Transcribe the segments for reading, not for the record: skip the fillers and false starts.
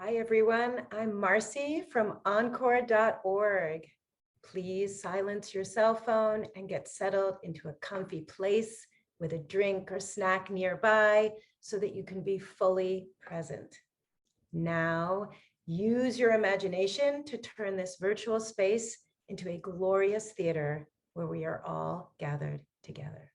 Hi, everyone. I'm Marcy from encore.org. Please silence your cell phone and get settled into a comfy place with a drink or snack nearby so that you can be fully present. Now, use your imagination to turn this virtual space into a glorious theater where we are all gathered together.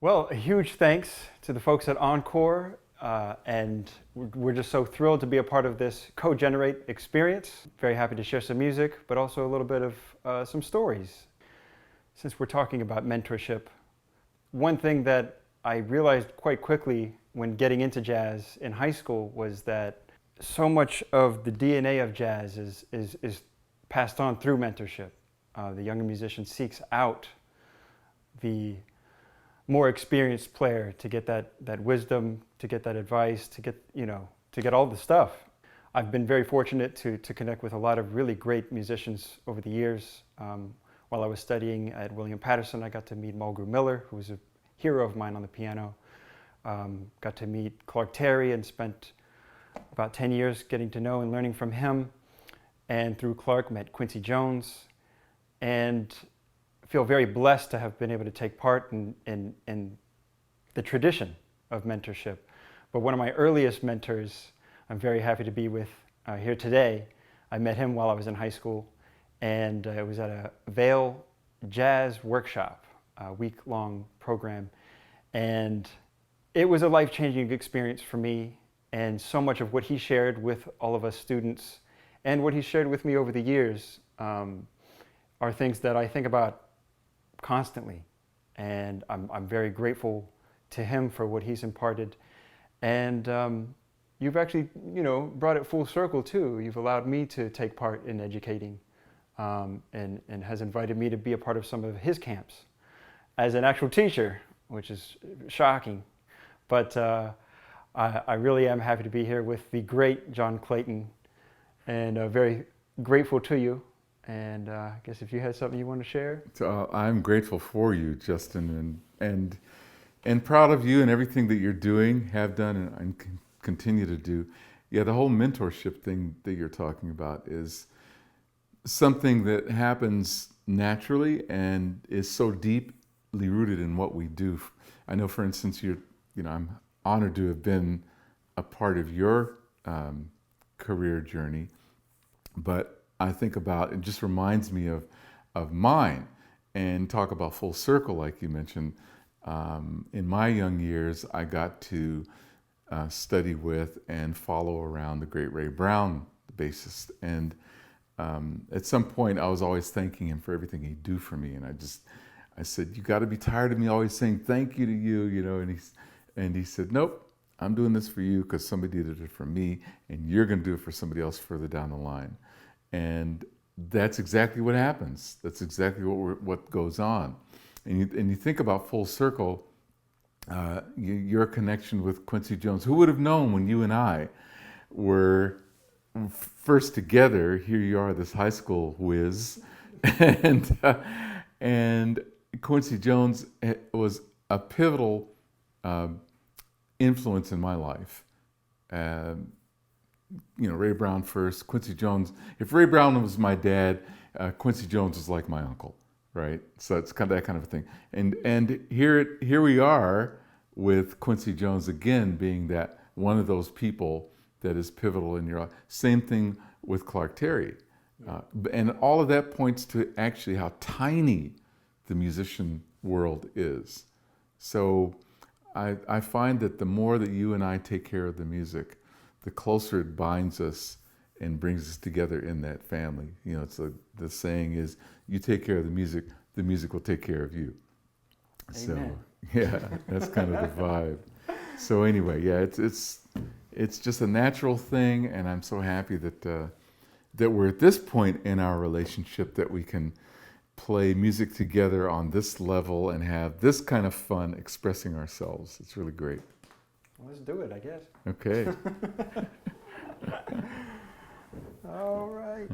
Well, a huge thanks to the folks at Encore, and we're just so thrilled to be a part of this Co-Generate experience. Very happy to share some music, but also a little bit of some stories. Since we're talking about mentorship, one thing that I realized quite quickly when getting into jazz in high school was that so much of the DNA of jazz is passed on through mentorship. The younger musician seeks out the more experienced player to get that wisdom, to get that advice, to get all the stuff. I've been very fortunate to connect with a lot of really great musicians over the years. While I was studying at William Patterson, I got to meet Mulgrew Miller, who was a hero of mine on the piano. Got to meet Clark Terry and spent about 10 years getting to know and learning from him. And through Clark, met Quincy Jones. And feel very blessed to have been able to take part in the tradition of mentorship. But one of my earliest mentors, I'm very happy to be with here today. I met him while I was in high school, and it was at a Vail Jazz Workshop, a week-long program. And it was a life-changing experience for me, and so much of what he shared with all of us students and what he shared with me over the years are things that I think about constantly, and I'm very grateful to him for what he's imparted. And you've actually, brought it full circle too. You've allowed me to take part in educating, and has invited me to be a part of some of his camps as an actual teacher, which is shocking. But I really am happy to be here with the great John Clayton, and very grateful to you. And I guess if you had something you want to share. So, I'm grateful for you, Justin, and proud of you and everything that you're doing, have done, and continue to do. Yeah, the whole mentorship thing that you're talking about is something that happens naturally and is so deeply rooted in what we do. I know, for instance, I'm honored to have been a part of your career journey, but I think about, it just reminds me of mine, and talk about full circle, like you mentioned. In my young years, I got to study with and follow around the great Ray Brown, the bassist. And at some point, I was always thanking him for everything he'd do for me. And I said, you got to be tired of me always saying thank you to you, and he said, nope, I'm doing this for you because somebody did it for me, and you're going to do it for somebody else further down the line. And that's exactly what happens. That's exactly what goes on. And you think about full circle, your connection with Quincy Jones. Who would have known when you and I were first together? Here you are, this high school whiz, and Quincy Jones was a pivotal influence in my life. Ray Brown first, Quincy Jones. If Ray Brown was my dad, Quincy Jones was like my uncle, right? So it's kind of that kind of a thing. And here we are with Quincy Jones again being that one of those people that is pivotal in your life. Same thing with Clark Terry. And all of that points to actually how tiny the musician world is. So I find that the more that you and I take care of the music, the closer it binds us and brings us together in that family. It's the saying is, you take care of the music will take care of you. Amen. So yeah, that's kind of the vibe. So anyway, yeah, it's just a natural thing, and I'm so happy that we're at this point in our relationship that we can play music together on this level and have this kind of fun expressing ourselves. It's really great. Well, let's do it, I guess. Okay. All right.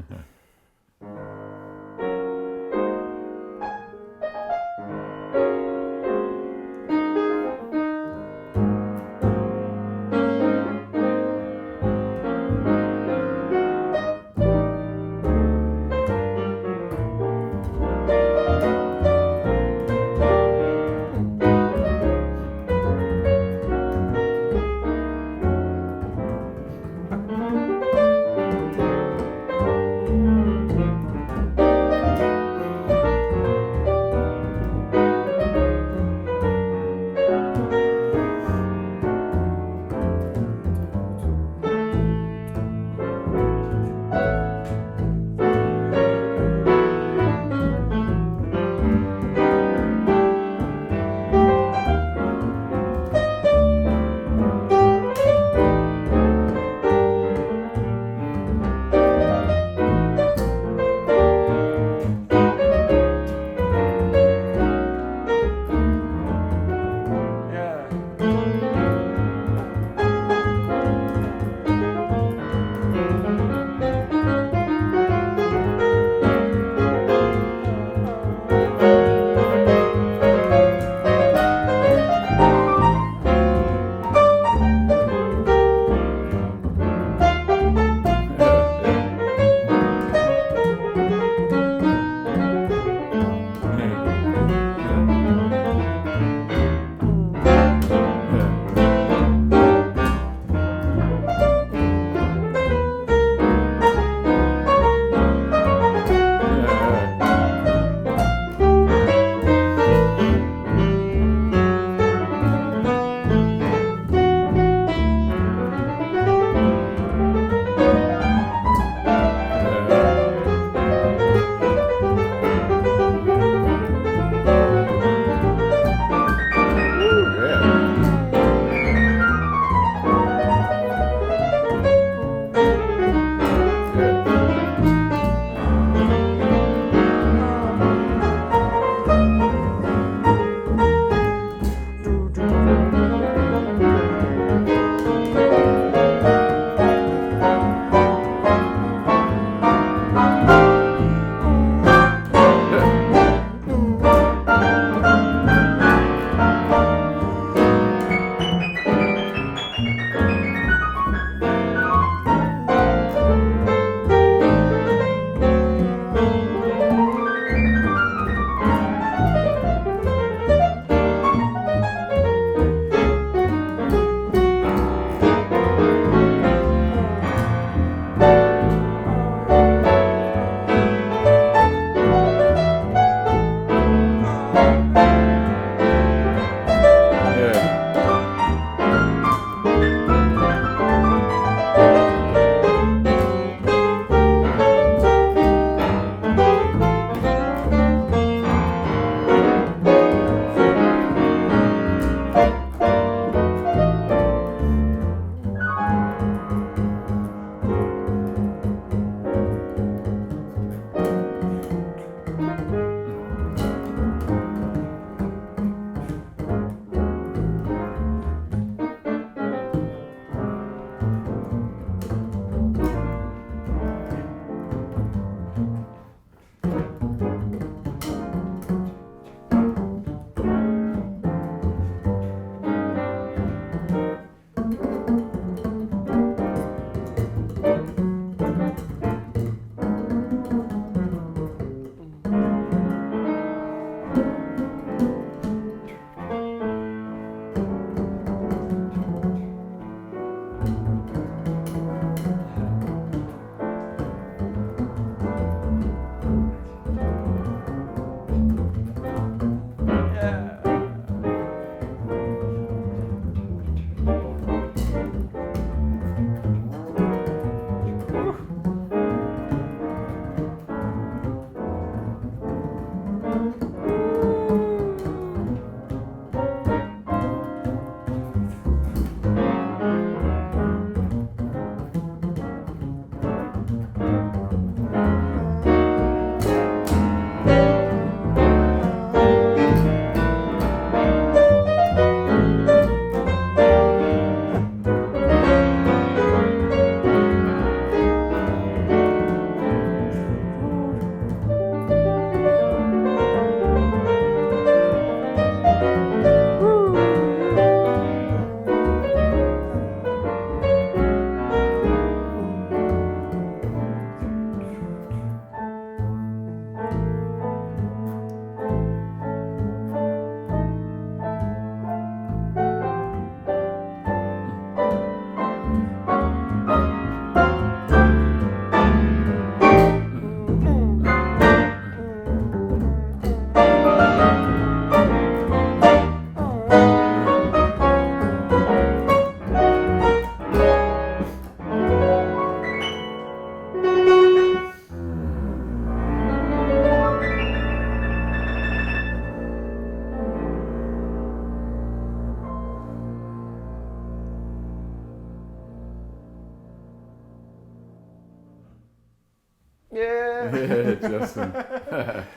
Yeah. Yeah, Justin.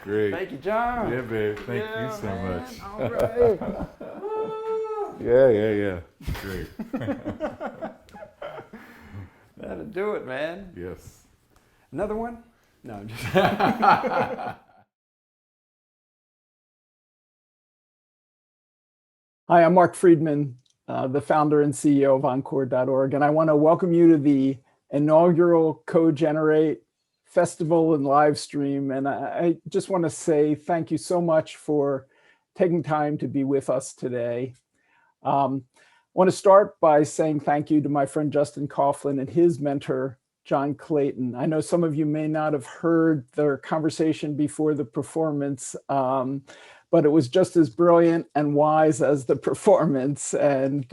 Great. Thank you, John. Yeah, babe. Thank Yeah, you so man. much. All right. Yeah. Great. That'll do it, man. Yes. Another one? No, I'm just. Hi, I'm Mark Friedman, the founder and CEO of Encore.org, and I want to welcome you to the inaugural Co-Generate Festival and live stream. And I just want to say thank you so much for taking time to be with us today. I want to start by saying thank you to my friend Justin Coughlin and his mentor, John Clayton. I know some of you may not have heard their conversation before the performance, but it was just as brilliant and wise as the performance. And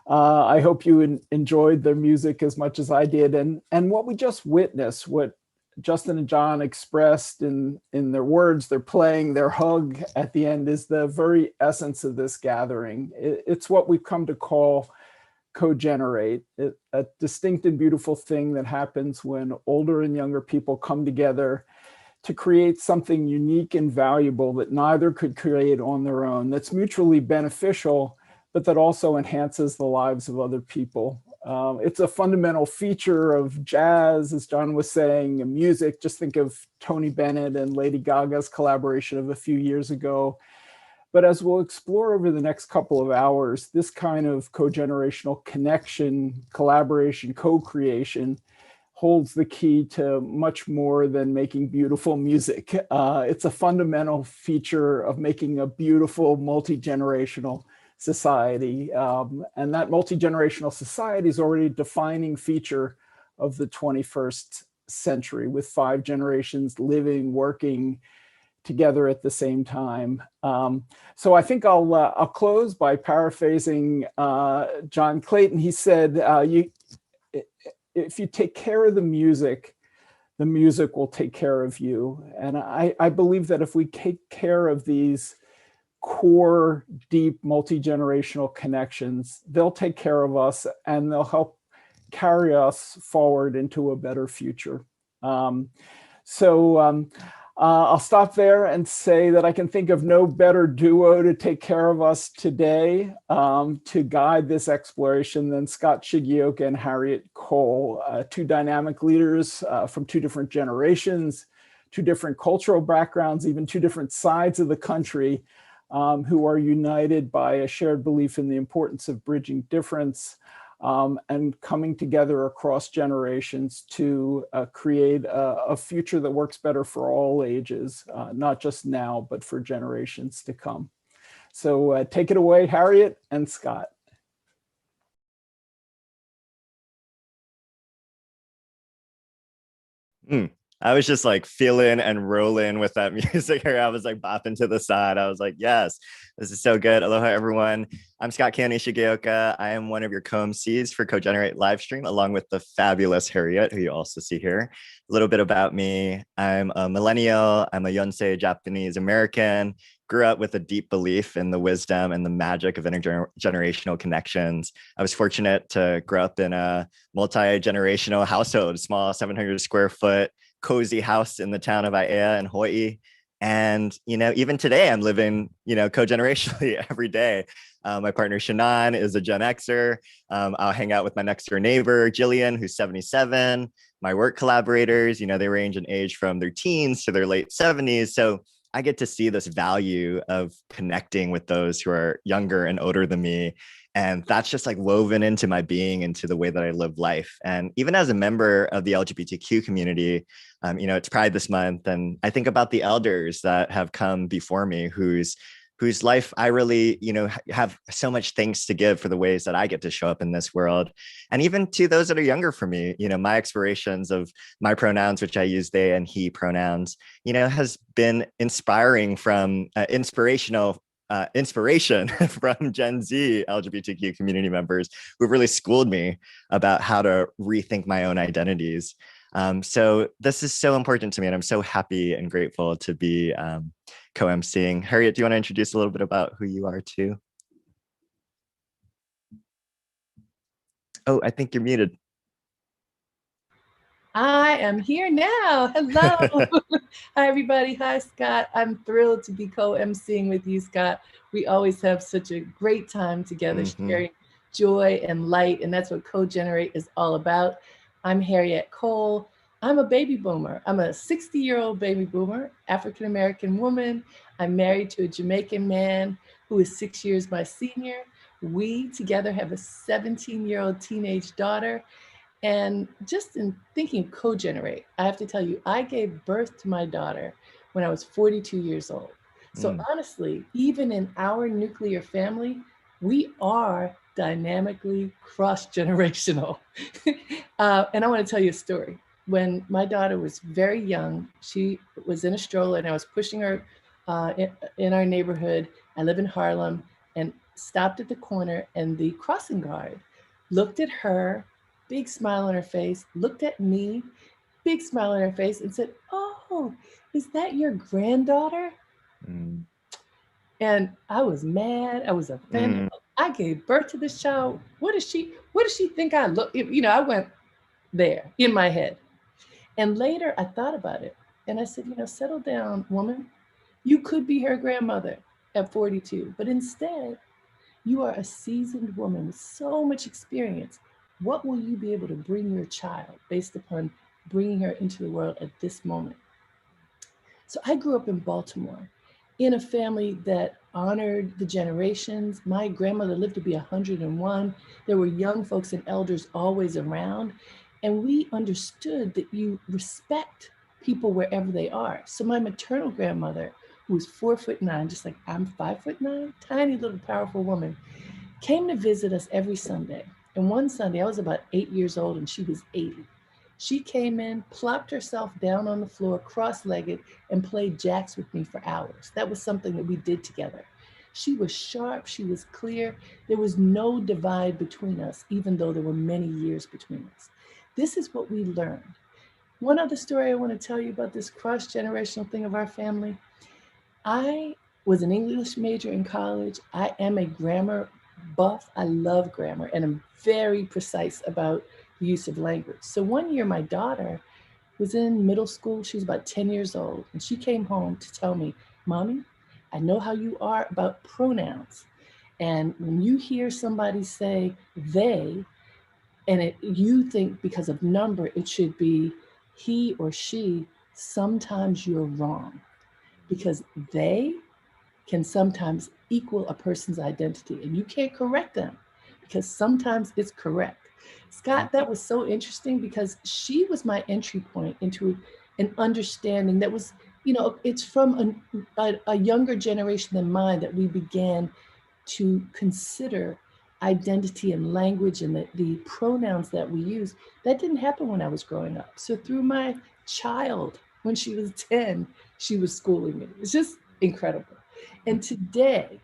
I hope you enjoyed their music as much as I did. And what we just witnessed, what Justin and John expressed in their words, their playing, their hug at the end, is the very essence of this gathering. It's what we've come to call Co-Generate, a distinct and beautiful thing that happens when older and younger people come together to create something unique and valuable that neither could create on their own, that's mutually beneficial, but that also enhances the lives of other people. It's a fundamental feature of jazz, as John was saying, and music. Just think of Tony Bennett and Lady Gaga's collaboration of a few years ago. But as we'll explore over the next couple of hours, this kind of co-generational connection, collaboration, co-creation holds the key to much more than making beautiful music. It's a fundamental feature of making a beautiful multi-generational society. And that multi-generational society is already a defining feature of the 21st century, with 5 generations living, working together at the same time. So I think I'll close by paraphrasing John Clayton. He said, if you take care of the music will take care of you. And I believe that if we take care of these core, deep, multi-generational connections, they'll take care of us and they'll help carry us forward into a better future. I'll stop there and say that I can think of no better duo to take care of us today, to guide this exploration, than Scott Shigioka and Harriet Cole, 2 dynamic leaders from 2 different generations, 2 different cultural backgrounds, even 2 different sides of the country, who are united by a shared belief in the importance of bridging difference, and coming together across generations to create a future that works better for all ages, not just now, but for generations to come. So take it away, Harriet and Scott. I was just like feeling and rolling with that music here. I was like bopping to the side. I was like, yes, this is so good. Aloha, everyone. I'm Scott Keone Shigeoka. I am one of your co-MCs for CoGenerate Livestream, along with the fabulous Harriet, who you also see here. A little bit about me. I'm a millennial. I'm a Yonsei Japanese American. Grew up with a deep belief in the wisdom and the magic of intergenerational connections. I was fortunate to grow up in a multi-generational household, small 700 square foot cozy house in the town of Aiea in Hawaii. And, even today I'm living, co-generationally every day. My partner Shannon is a Gen Xer. I'll hang out with my next door neighbor, Jillian, who's 77. My work collaborators, they range in age from their teens to their late 70s. So I get to see this value of connecting with those who are younger and older than me. And that's just like woven into my being, into the way that I live life. And even as a member of the LGBTQ community, it's Pride this month. And I think about the elders that have come before me, whose life I really, have so much thanks to give for the ways that I get to show up in this world. And even to those that are younger for me, my explorations of my pronouns, which I use they and he pronouns, has been inspiring from inspiration from Gen Z LGBTQ community members who've really schooled me about how to rethink my own identities. So this is so important to me, and I'm so happy and grateful to be co-emceeing. Harriet, do you want to introduce a little bit about who you are too? Oh, I think you're muted. I am here now. Hello. Hi, everybody. Hi, Scott. I'm thrilled to be co-emceeing with you, Scott. We always have such a great time together, sharing joy and light, and that's what CoGenerate is all about. I'm Harriet Cole. I'm a baby boomer. I'm a 60-year-old baby boomer, African-American woman. I'm married to a Jamaican man who is 6 years my senior. We together have a 17-year-old teenage daughter. And just in thinking CoGenerate, I have to tell you, I gave birth to my daughter when I was 42 years old. So honestly, even in our nuclear family, we are dynamically cross-generational. And I want to tell you a story. When my daughter was very young, she was in a stroller and I was pushing her in our neighborhood. I live in Harlem, and stopped at the corner, and the crossing guard looked at her, big smile on her face, looked at me, big smile on her face, and said, "Oh, is that your granddaughter?" And I was mad. I was offended. I gave birth to this child. What does she think I look? I went there in my head. And later I thought about it and I said, settle down, woman. You could be her grandmother at 42, but instead you are a seasoned woman with so much experience. What will you be able to bring your child based upon bringing her into the world at this moment? So I grew up in Baltimore in a family that honored the generations. My grandmother lived to be 101. There were young folks and elders always around. And we understood that you respect people wherever they are. So my maternal grandmother, who was 4'9", just like I'm 5'9", tiny little powerful woman, came to visit us every Sunday. And one Sunday, I was about 8 years old and she was 80. She came in, plopped herself down on the floor, cross-legged, and played jacks with me for hours. That was something that we did together. She was sharp, she was clear. There was no divide between us, even though there were many years between us. This is what we learned. One other story I want to tell you about this cross-generational thing of our family. I was an English major in college. I am a grammar buff. I love grammar, and I'm very precise about the use of language. So one year, my daughter was in middle school. She was about 10 years old, and she came home to tell me, "Mommy, I know how you are about pronouns. And when you hear somebody say they, and you think because of number, it should be he or she, sometimes you're wrong, because they can sometimes equal a person's identity, and you can't correct them because sometimes it's correct." Scott, that was so interesting because she was my entry point into an understanding that was, it's from a younger generation than mine that we began to consider identity and language and the pronouns that we use. That didn't happen when I was growing up. So through my child. When she was 10, she was schooling me. It's just incredible. And today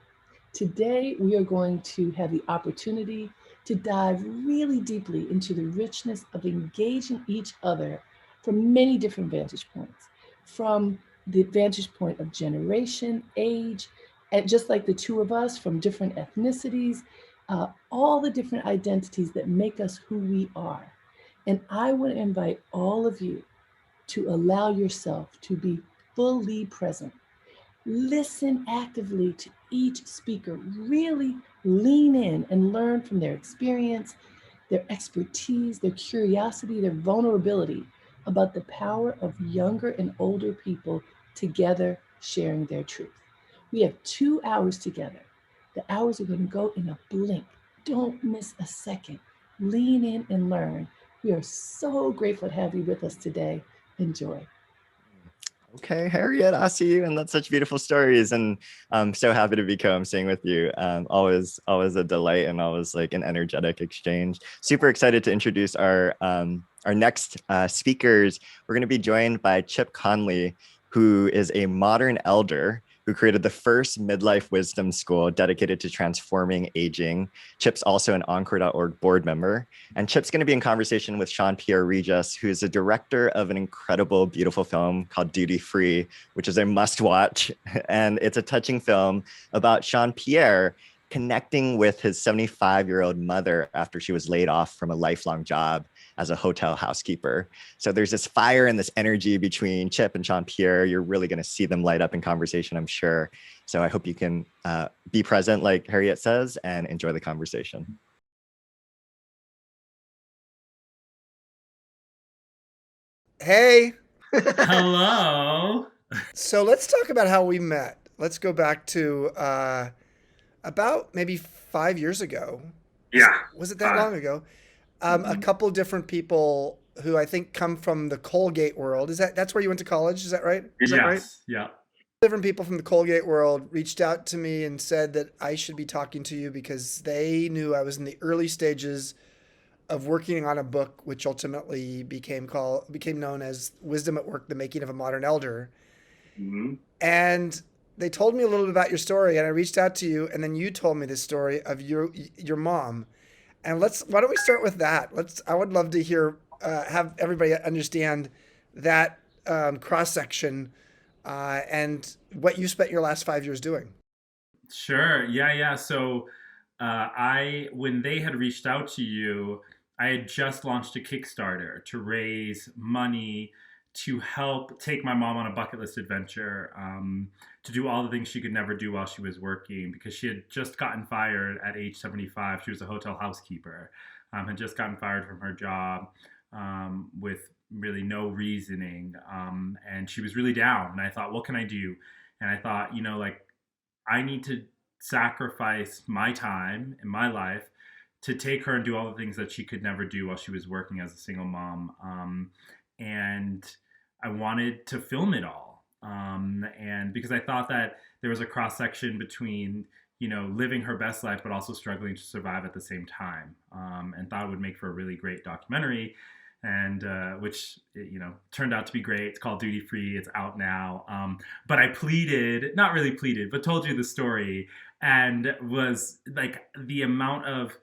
we are going to have the opportunity to dive really deeply into the richness of engaging each other from many different vantage points, from the vantage point of generation, age, and just like the two of us from different ethnicities, all the different identities that make us who we are. And I want to invite all of you to allow yourself to be fully present. Listen actively to each speaker. Really lean in and learn from their experience, their expertise, their curiosity, their vulnerability about the power of younger and older people together sharing their truth. We have 2 hours together. The hours are going to go in a blink. Don't miss a second. Lean in and learn. We are so grateful to have you with us today. Enjoy. Okay, Harriet, I see you, and that's such beautiful stories, and I'm so happy to be co-emceeing with you. Always a delight, and always like an energetic exchange. Super excited to introduce our next speakers. We're going to be joined by Chip Conley, who is a modern elder who created the first midlife wisdom school dedicated to transforming aging. Chip's also an Encore.org board member. And Chip's going to be in conversation with Jean-Pierre Regis, who is the director of an incredible, beautiful film called Duty Free, which is a must watch. And it's a touching film about Jean-Pierre connecting with his 75-year-old mother after she was laid off from a lifelong job as a hotel housekeeper. So there's this fire and this energy between Chip and Jean-Pierre. You're really going to see them light up in conversation, I'm sure. So I hope you can be present, like Harriet says, and enjoy the conversation. Hey. Hello. So let's talk about how we met. Let's go back to about maybe 5 years ago. Yeah. Was it that long ago? A couple different people who I think come from the Colgate world. That's where you went to college? Is that right? Is that right? Yeah. Different people from the Colgate world reached out to me and said that I should be talking to you because they knew I was in the early stages of working on a book, which ultimately became known as Wisdom at Work: The Making of a Modern Elder. Mm-hmm. And they told me a little bit about your story, and I reached out to you, and then you told me this story of your mom. And why don't we start with that? I would love to hear, have everybody understand that cross section and what you spent your last 5 years doing. Sure. Yeah. So when they had reached out to you, I had just launched a Kickstarter to raise money to help take my mom on a bucket list adventure, to do all the things she could never do while she was working, because she had just gotten fired at age 75. She was a hotel housekeeper, had just gotten fired from her job with really no reasoning. And she was really down. And I thought, what can I do? And I thought, I need to sacrifice my time in my life to take her and do all the things that she could never do while she was working as a single mom. And I wanted to film it all. And because I thought that there was a cross section between, living her best life, but also struggling to survive at the same time, and thought it would make for a really great documentary, and which, turned out to be great. It's called Duty Free. It's out now. But I not really pleaded, but told you the story, and was like the amount of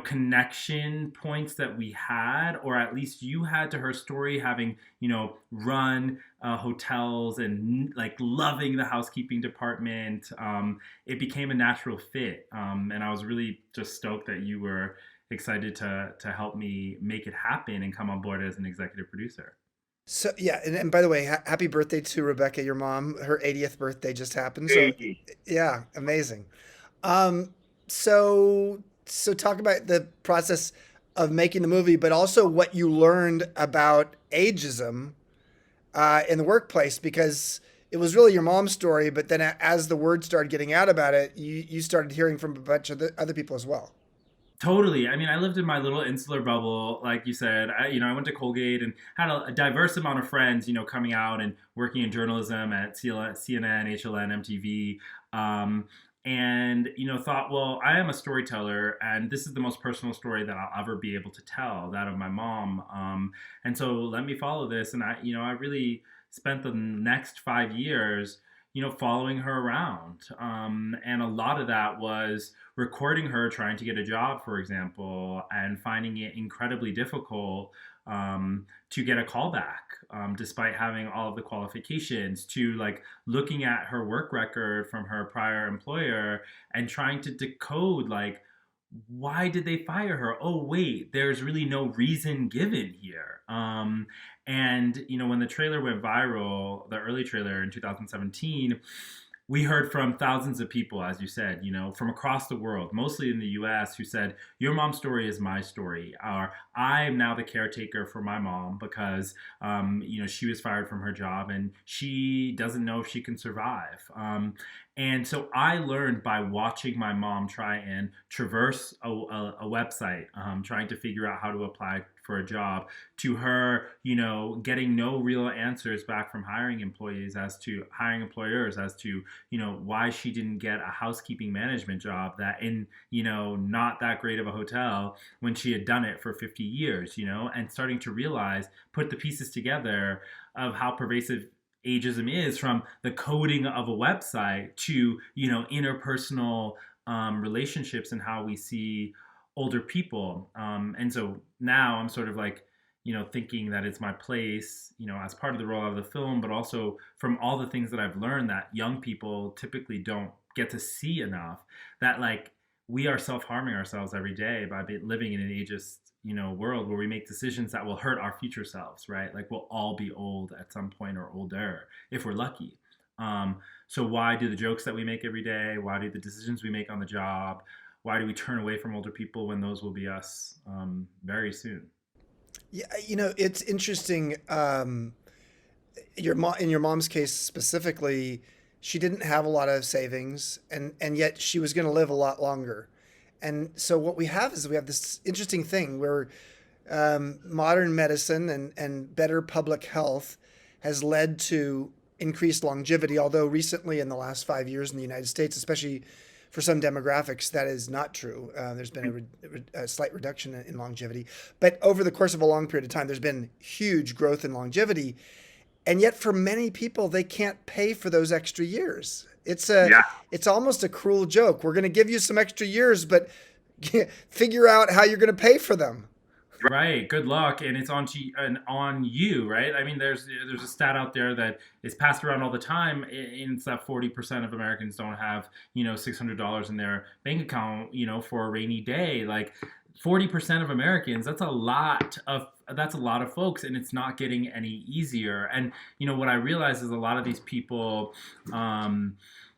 connection points that we had, or at least you had, to her story, having, run hotels and like loving the housekeeping department. It became a natural fit. And I was really just stoked that you were excited to help me make it happen and come on board as an executive producer. So yeah, and by the way, happy birthday to Rebecca, your mom. Her 80th birthday just happened. So yeah, amazing. So talk about the process of making the movie, but also what you learned about ageism in the workplace, because it was really your mom's story, but then as the word started getting out about it, you started hearing from a bunch of other people as well. Totally. I mean, I lived in my little insular bubble, like you said. I went to Colgate and had a diverse amount of friends, coming out and working in journalism at CNN, HLN, MTV. and thought, well, I am a storyteller, and this is the most personal story that I'll ever be able to tell, that of my mom. And so let me follow this. And I really spent the next 5 years following her around. And a lot of that was recording her trying to get a job, for example, and finding it incredibly difficult to get a call back, despite having all of the qualifications, to like looking at her work record from her prior employer and trying to decode, like, why did they fire her? Oh, wait, there's really no reason given here. And when the trailer went viral, the early trailer in 2017, we heard from thousands of people, as you said, from across the world, mostly in the US, who said, your mom's story is my story. Or I'm now the caretaker for my mom because, she was fired from her job and she doesn't know if she can survive. And so I learned by watching my mom try and traverse a website, trying to figure out how to apply for a job, to her, getting no real answers back from hiring employers as to why she didn't get a housekeeping management job that in, not that great of a hotel when she had done it for 50 years, and starting to realize, put the pieces together of how pervasive ageism is, from the coding of a website to, interpersonal relationships and how we see older people. And so now I'm sort of like, thinking that it's my place, as part of the role of the film, but also from all the things that I've learned that young people typically don't get to see enough, that like we are self-harming ourselves every day by living in an ageist, world where we make decisions that will hurt our future selves, right? Like we'll all be old at some point, or older if we're lucky. So why do the jokes that we make every day? Why do the decisions we make on the job? Why do we turn away from older people when those will be us very soon? Yeah, it's interesting. Your mom, in your mom's case specifically, she didn't have a lot of savings, and yet she was going to live a lot longer. And so what we have is we have this interesting thing where modern medicine and better public health has led to increased longevity. Although recently, in the last 5 years in the United States, especially for some demographics, that is not true. There's been a slight reduction in longevity. But over the course of a long period of time, there's been huge growth in longevity. And yet for many people, they can't pay for those extra years. It's almost a cruel joke. We're going to give you some extra years, but figure out how you're going to pay for them. Right. Good luck. And it's on you, right? I mean, there's a stat out there that is passed around all the time. It's that 40% of Americans don't have, $600 in their bank account, for a rainy day. Like 40% of Americans, that's a lot of folks, and it's not getting any easier. And, what I realize is a lot of these people,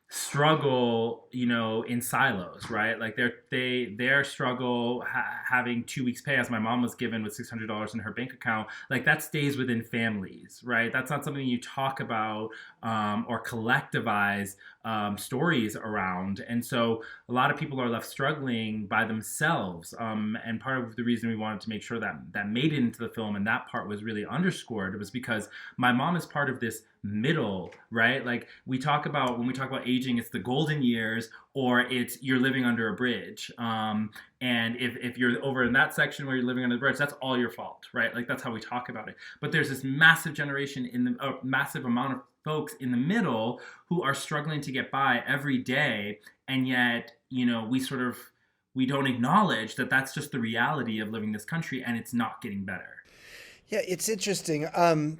struggle, in silos, right? Like their struggle having 2 weeks pay, as my mom was given with $600 in her bank account, like that stays within families, right? That's not something you talk about or collectivize stories around. And so a lot of people are left struggling by themselves. And part of the reason we wanted to make sure that made it into the film and that part was really underscored was because my mom is part of this middle, right? Like when we talk about aging, it's the golden years or it's you're living under a bridge. And if you're over in that section where you're living under the bridge, that's all your fault, right? Like that's how we talk about it. But there's this massive generation massive amount of folks in the middle who are struggling to get by every day. And yet, we don't acknowledge that that's just the reality of living this country and it's not getting better. Yeah, it's interesting.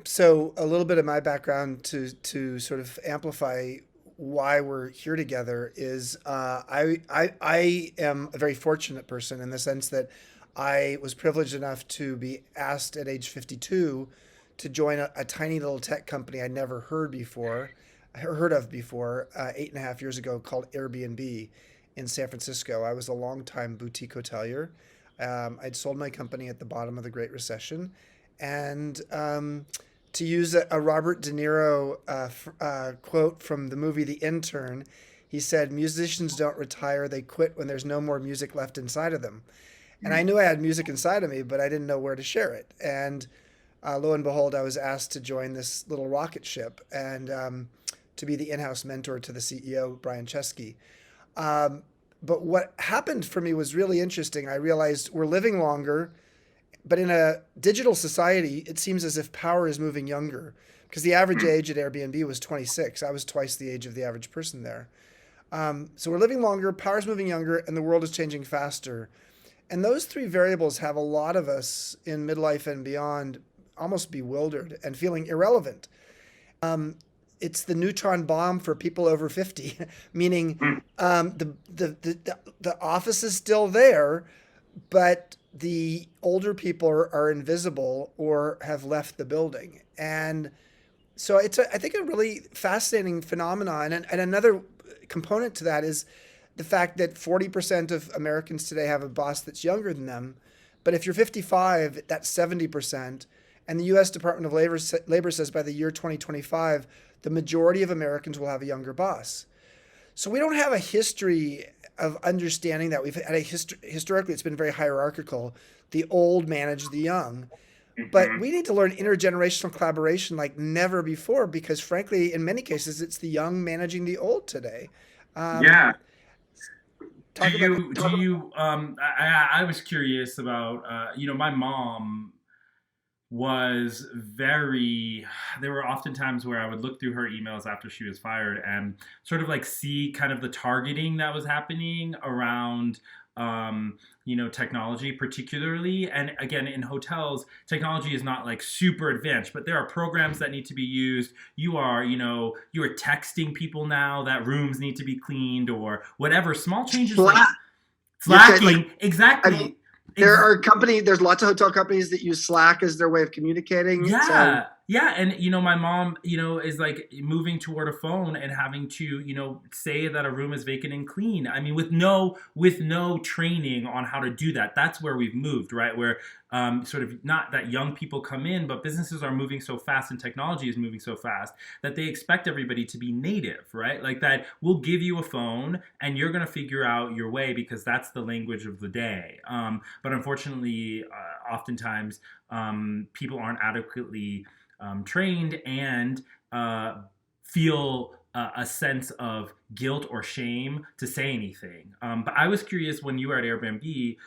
So a little bit of my background to sort of amplify why we're here together is I am a very fortunate person in the sense that I was privileged enough to be asked at age 52 to join a tiny little tech company I'd never heard of before 8.5 years ago, called Airbnb in San Francisco. I was a longtime boutique hotelier. I'd sold my company at the bottom of the Great Recession. And to use a Robert De Niro quote from the movie The Intern, he said, "Musicians don't retire, they quit when there's no more music left inside of them." And I knew I had music inside of me, but I didn't know where to share it. And lo and behold, I was asked to join this little rocket ship and to be the in-house mentor to the CEO, Brian Chesky. But what happened for me was really interesting. I realized we're living longer, but in a digital society, it seems as if power is moving younger, because the average age at Airbnb was 26. I was twice the age of the average person there. So we're living longer, power's moving younger, and the world is changing faster. And those three variables have a lot of us in midlife and beyond almost bewildered and feeling irrelevant. It's the neutron bomb for people over 50, meaning the office is still there, but the older people are invisible or have left the building. And so it's, I think, a really fascinating phenomenon. And another component to that is the fact that 40% of Americans today have a boss that's younger than them. But if you're 55, that's 70%. And the US Department of Labor says by the year 2025, the majority of Americans will have a younger boss. So we don't have a history of understanding that. We've had a historically, it's been very hierarchical. The old manage the young. But we need to learn intergenerational collaboration like never before, because frankly, in many cases, it's the young managing the old today. I was curious about, my mom was there were often times where I would look through her emails after she was fired and sort of like see kind of the targeting that was happening around, technology particularly. And again, in hotels, technology is not like super advanced, but there are programs that need to be used. You are texting people now that rooms need to be cleaned or whatever, small changes. Slacking, exactly. I mean, there's lots of hotel companies that use Slack as their way of communicating. Yeah. Yeah. And, my mom, is like moving toward a phone and having to, say that a room is vacant and clean. I mean, with no training on how to do that. That's where we've moved, right? Where sort of not that young people come in, but businesses are moving so fast and technology is moving so fast that they expect everybody to be native, right? Like that we'll give you a phone and you're going to figure out your way because that's the language of the day. But unfortunately, oftentimes people aren't adequately trained and feel a sense of guilt or shame to say anything. But I was curious, when you were at Airbnb,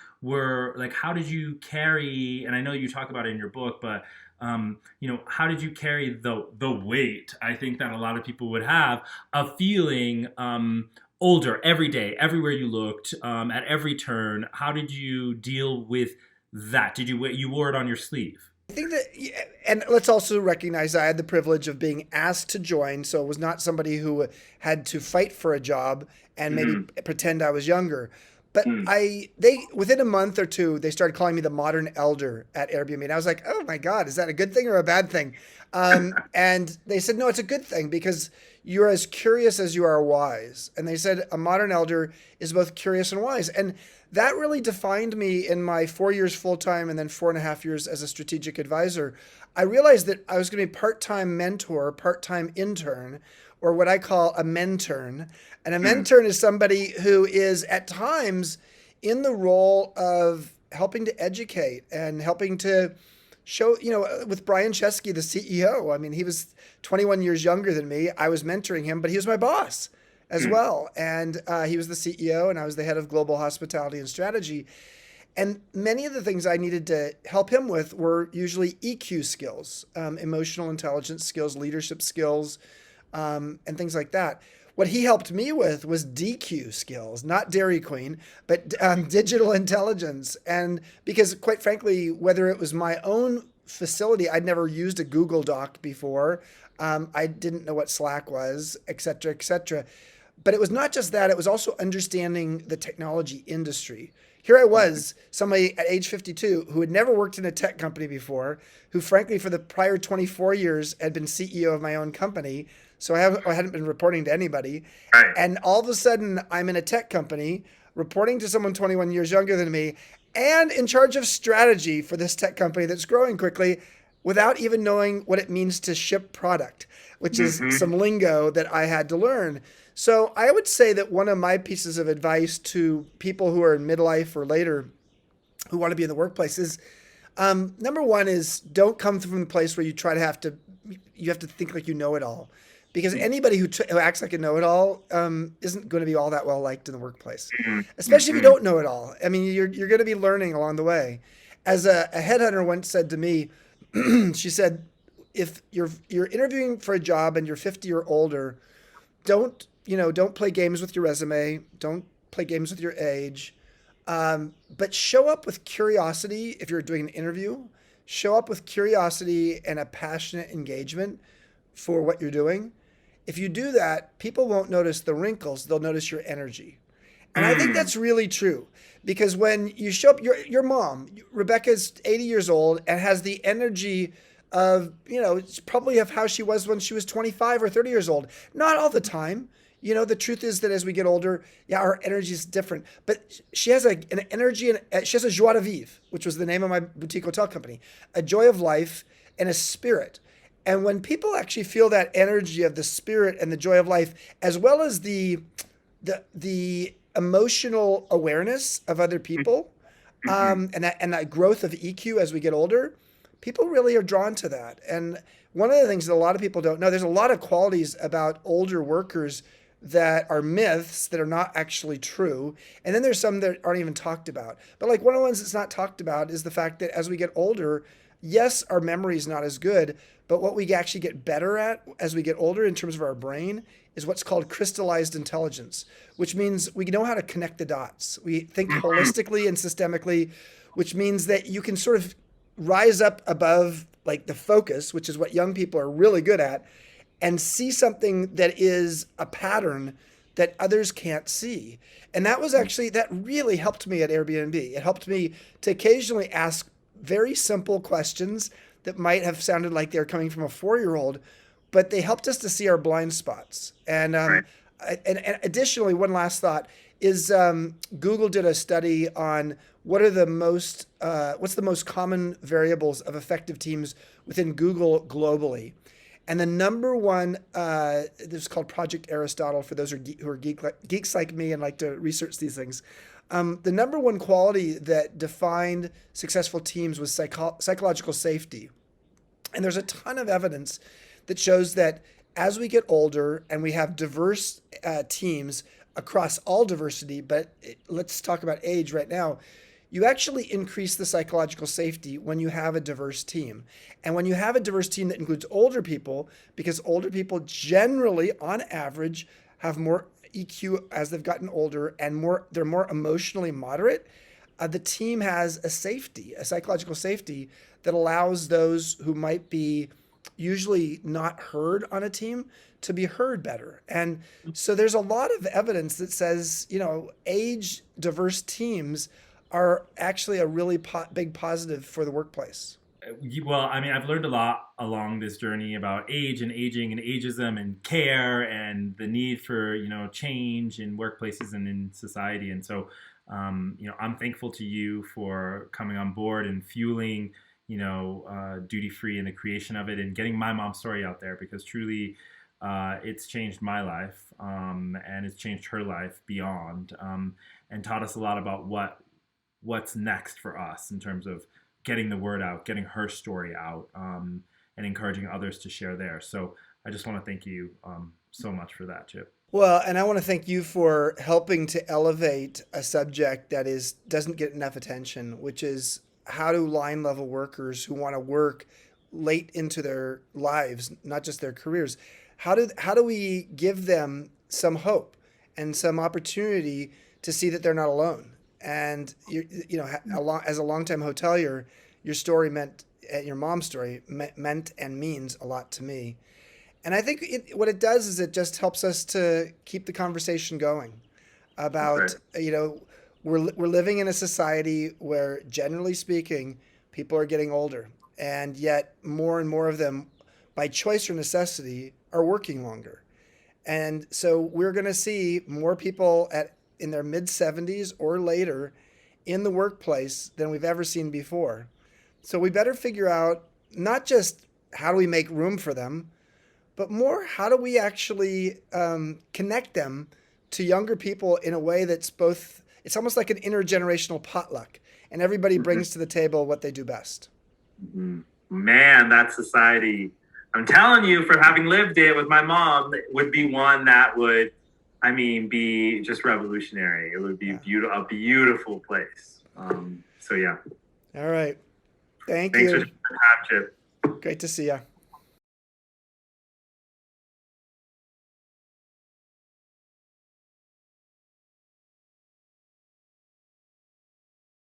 how did you carry, and I know you talk about it in your book, but how did you carry the weight, I think, that a lot of people would have of feeling older every day, everywhere you looked, at every turn? How did you deal with that? You wore it on your sleeve? I think that, and let's also recognize I had the privilege of being asked to join, so it was not somebody who had to fight for a job and maybe pretend I was younger. But within a month or two, they started calling me the modern elder at Airbnb, and I was like, oh my God, is that a good thing or a bad thing? And they said, no, it's a good thing because you're as curious as you are wise. And they said a modern elder is both curious and wise. And that really defined me in my 4 years full-time and then 4.5 years as a strategic advisor. I realized that I was going to be part-time mentor, part-time intern, or what I call a mentern. And a mentern is somebody who is at times in the role of helping to educate and helping to show, with Brian Chesky, the CEO. I mean, he was 21 years younger than me. I was mentoring him, but he was my boss as well. And he was the CEO and I was the head of global hospitality and strategy. And many of the things I needed to help him with were usually EQ skills, emotional intelligence skills, leadership skills, and things like that. What he helped me with was DQ skills, not Dairy Queen, but digital intelligence. And because quite frankly, whether it was my own facility, I'd never used a Google Doc before. I didn't know what Slack was, et cetera, et cetera. But it was not just that, it was also understanding the technology industry. Here I was, somebody at age 52 who had never worked in a tech company before, who frankly for the prior 24 years had been CEO of my own company. So I hadn't been reporting to anybody. Right. And all of a sudden I'm in a tech company reporting to someone 21 years younger than me and in charge of strategy for this tech company that's growing quickly without even knowing what it means to ship product, which is some lingo that I had to learn. So I would say that one of my pieces of advice to people who are in midlife or later who want to be in the workplace is, number one is don't come from the place where you have to think like you know it all. because anybody who acts like a know-it-all isn't going to be all that well liked in the workplace, especially if you don't know it all. I mean, you're going to be learning along the way. As a headhunter once said to me, she said, if you're interviewing for a job and you're 50 or older, don't play games with your resume, don't play games with your age, but show up with curiosity. If you're doing an interview, show up with curiosity and a passionate engagement for what you're doing. If you do that, people won't notice the wrinkles, they'll notice your energy. And I think that's really true, because when you show up, your mom, Rebecca's 80 years old and has the energy of, it's probably of how she was when she was 25 or 30 years old. Not all the time. The truth is that as we get older, our energy is different. But she has an energy, and she has a joie de vivre, which was the name of my boutique hotel company, a joy of life and a spirit. And when people actually feel that energy of the spirit and the joy of life, as well as the emotional awareness of other people, and that growth of EQ as we get older, people really are drawn to that. And one of the things that a lot of people don't know, there's a lot of qualities about older workers that are myths that are not actually true. And then there's some that aren't even talked about. But like one of the ones that's not talked about is the fact that as we get older, yes, our memory is not as good, but what we actually get better at as we get older in terms of our brain is what's called crystallized intelligence, which means we know how to connect the dots. We think holistically and systemically, which means that you can sort of rise up above like the focus, which is what young people are really good at, and see something that is a pattern that others can't see. And that really helped me at Airbnb. It helped me to occasionally ask very simple questions that might have sounded like they're coming from a 4-year-old, but they helped us to see our blind spots. And, and additionally, one last thought is Google did a study on what's the most common variables of effective teams within Google globally. And the number one, this is called Project Aristotle for those who are geeks like me and like to research these things. The number one quality that defined successful teams was psychological safety. And there's a ton of evidence that shows that as we get older and we have diverse teams across all diversity, but let's talk about age right now, you actually increase the psychological safety when you have a diverse team. And when you have a diverse team that includes older people, because older people generally, on average, have more EQ as they've gotten older and they're more emotionally moderate, the team has a psychological safety that allows those who might be usually not heard on a team to be heard better. And so there's a lot of evidence that says, age diverse teams are actually a really big positive for the workplace. Well, I mean, I've learned a lot along this journey about age and aging and ageism and care and the need for, change in workplaces and in society. And so, I'm thankful to you for coming on board and fueling, Duty Free and the creation of it and getting my mom's story out there, because truly it's changed my life and it's changed her life beyond, and taught us a lot about what's next for us in terms of getting the word out, getting her story out, and encouraging others to share theirs. So I just want to thank you so much for that, Chip. Well, and I want to thank you for helping to elevate a subject that doesn't get enough attention, which is how do line level workers who want to work late into their lives, not just their careers, how do we give them some hope and some opportunity to see that they're not alone? And as a longtime hotelier, your story your mom's story meant and means a lot to me. And I think what it does is it just helps us to keep the conversation going about, we're living in a society where, generally speaking, people are getting older, and yet more and more of them, by choice or necessity, are working longer. And so we're going to see more people in their mid-70s or later in the workplace than we've ever seen before. So we better figure out not just how do we make room for them, but more how do we actually connect them to younger people in a way that's both, it's almost like an intergenerational potluck, and everybody brings to the table what they do best. Man, that society I'm telling you, for having lived it with my mom, it would be one that would, I mean, be just revolutionary. It would be a beautiful place. So yeah, All right. Thank thanks for you. taking the time, Chip. Great to see you.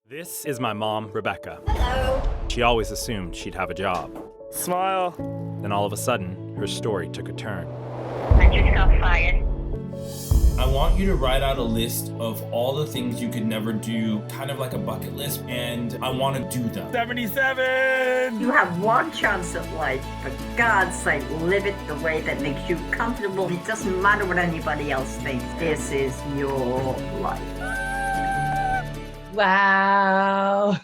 This is my mom, Rebecca. Hello. She always assumed she'd have a job. Smile. Then all of a sudden, her story took a turn. I just got fired. I want you to write out a list of all the things you could never do, kind of like a bucket list, and I want to do them. 77! You have one chance at life. For God's sake, live it the way that makes you comfortable. It doesn't matter what anybody else thinks. This is your life. Wow.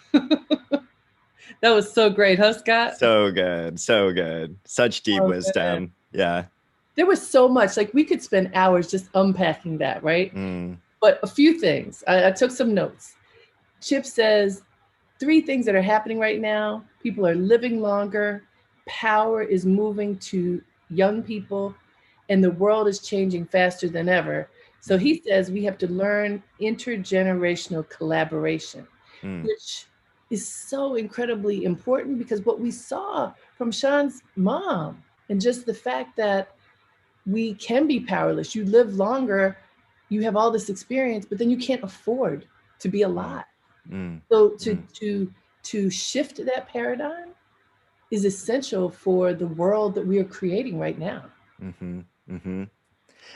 That was so great, huh, Scott? So good. So good. Such deep So wisdom. Yeah. There was so much, like we could spend hours just unpacking that, right? But a few things. I took some notes. Chip says 3 things that are happening right now. People are living longer. Power is moving to young people, and the world is changing faster than ever. So he says we have to learn intergenerational collaboration, which is so incredibly important, because what we saw from Sean's mom, and just the fact that we can be powerless. You live longer, you have all this experience, but then you can't afford to be alive. So to shift that paradigm is essential for the world that we are creating right now.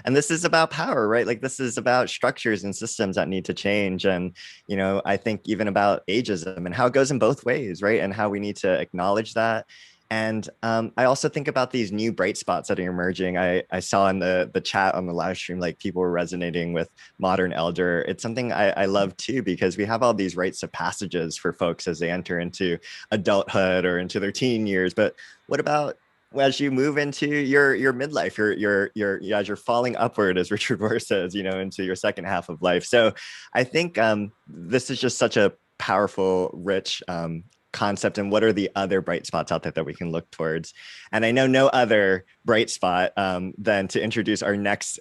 And this is about power, right? Like this is about structures and systems that need to change. And, you know, I think even about ageism and how it goes in both ways, right? And how we need to acknowledge that. And I also think about these new bright spots that are emerging. I saw in the chat on the live stream, like people were resonating with modern elder. It's something I love too, because we have all these rites of passages for folks as they enter into adulthood or into their teen years. But what about as you move into your midlife, as you're falling upward, as Richard Rohr says, you know, into your second half of life. So I think this is just such a powerful, rich concept. And what are the other bright spots out there that we can look towards? And I know no other bright spot than to introduce our next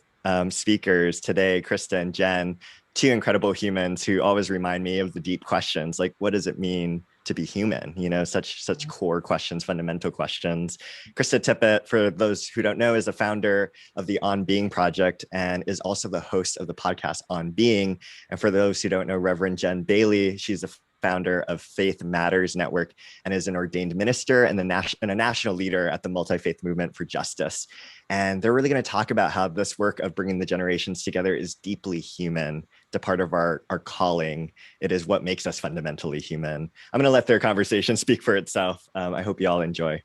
speakers today, Krista and Jen, 2 incredible humans who always remind me of the deep questions, like what does it mean to be human? You know, such core questions, fundamental questions. Krista Tippett, for those who don't know, is the founder of the On Being Project and is also the host of the podcast On Being. And for those who don't know, Reverend Jen Bailey, she's the founder of Faith Matters Network and is an ordained minister and a national leader at the Multi-Faith Movement for Justice. And they're really going to talk about how this work of bringing the generations together is deeply human. It's a part of our calling. It is what makes us fundamentally human. I'm going to let their conversation speak for itself. I hope you all enjoy.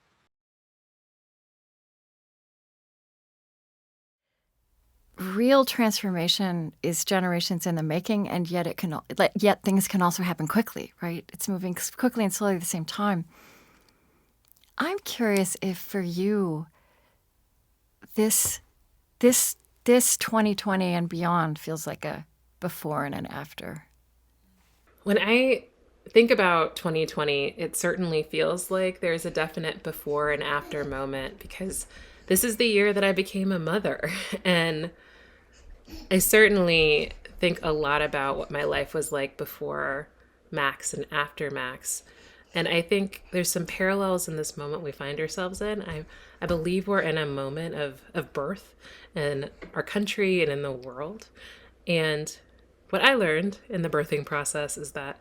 Real transformation is generations in the making, and yet things can also happen quickly, right? It's moving quickly and slowly at the same time. I'm curious if for you, this 2020 and beyond feels like a before and an after. When I think about 2020, it certainly feels like there's a definite before and after moment, because this is the year that I became a mother. And I certainly think a lot about what my life was like before Max and after Max. And I think there's some parallels in this moment we find ourselves in. I believe we're in a moment of birth in our country and in the world. And what I learned in the birthing process is that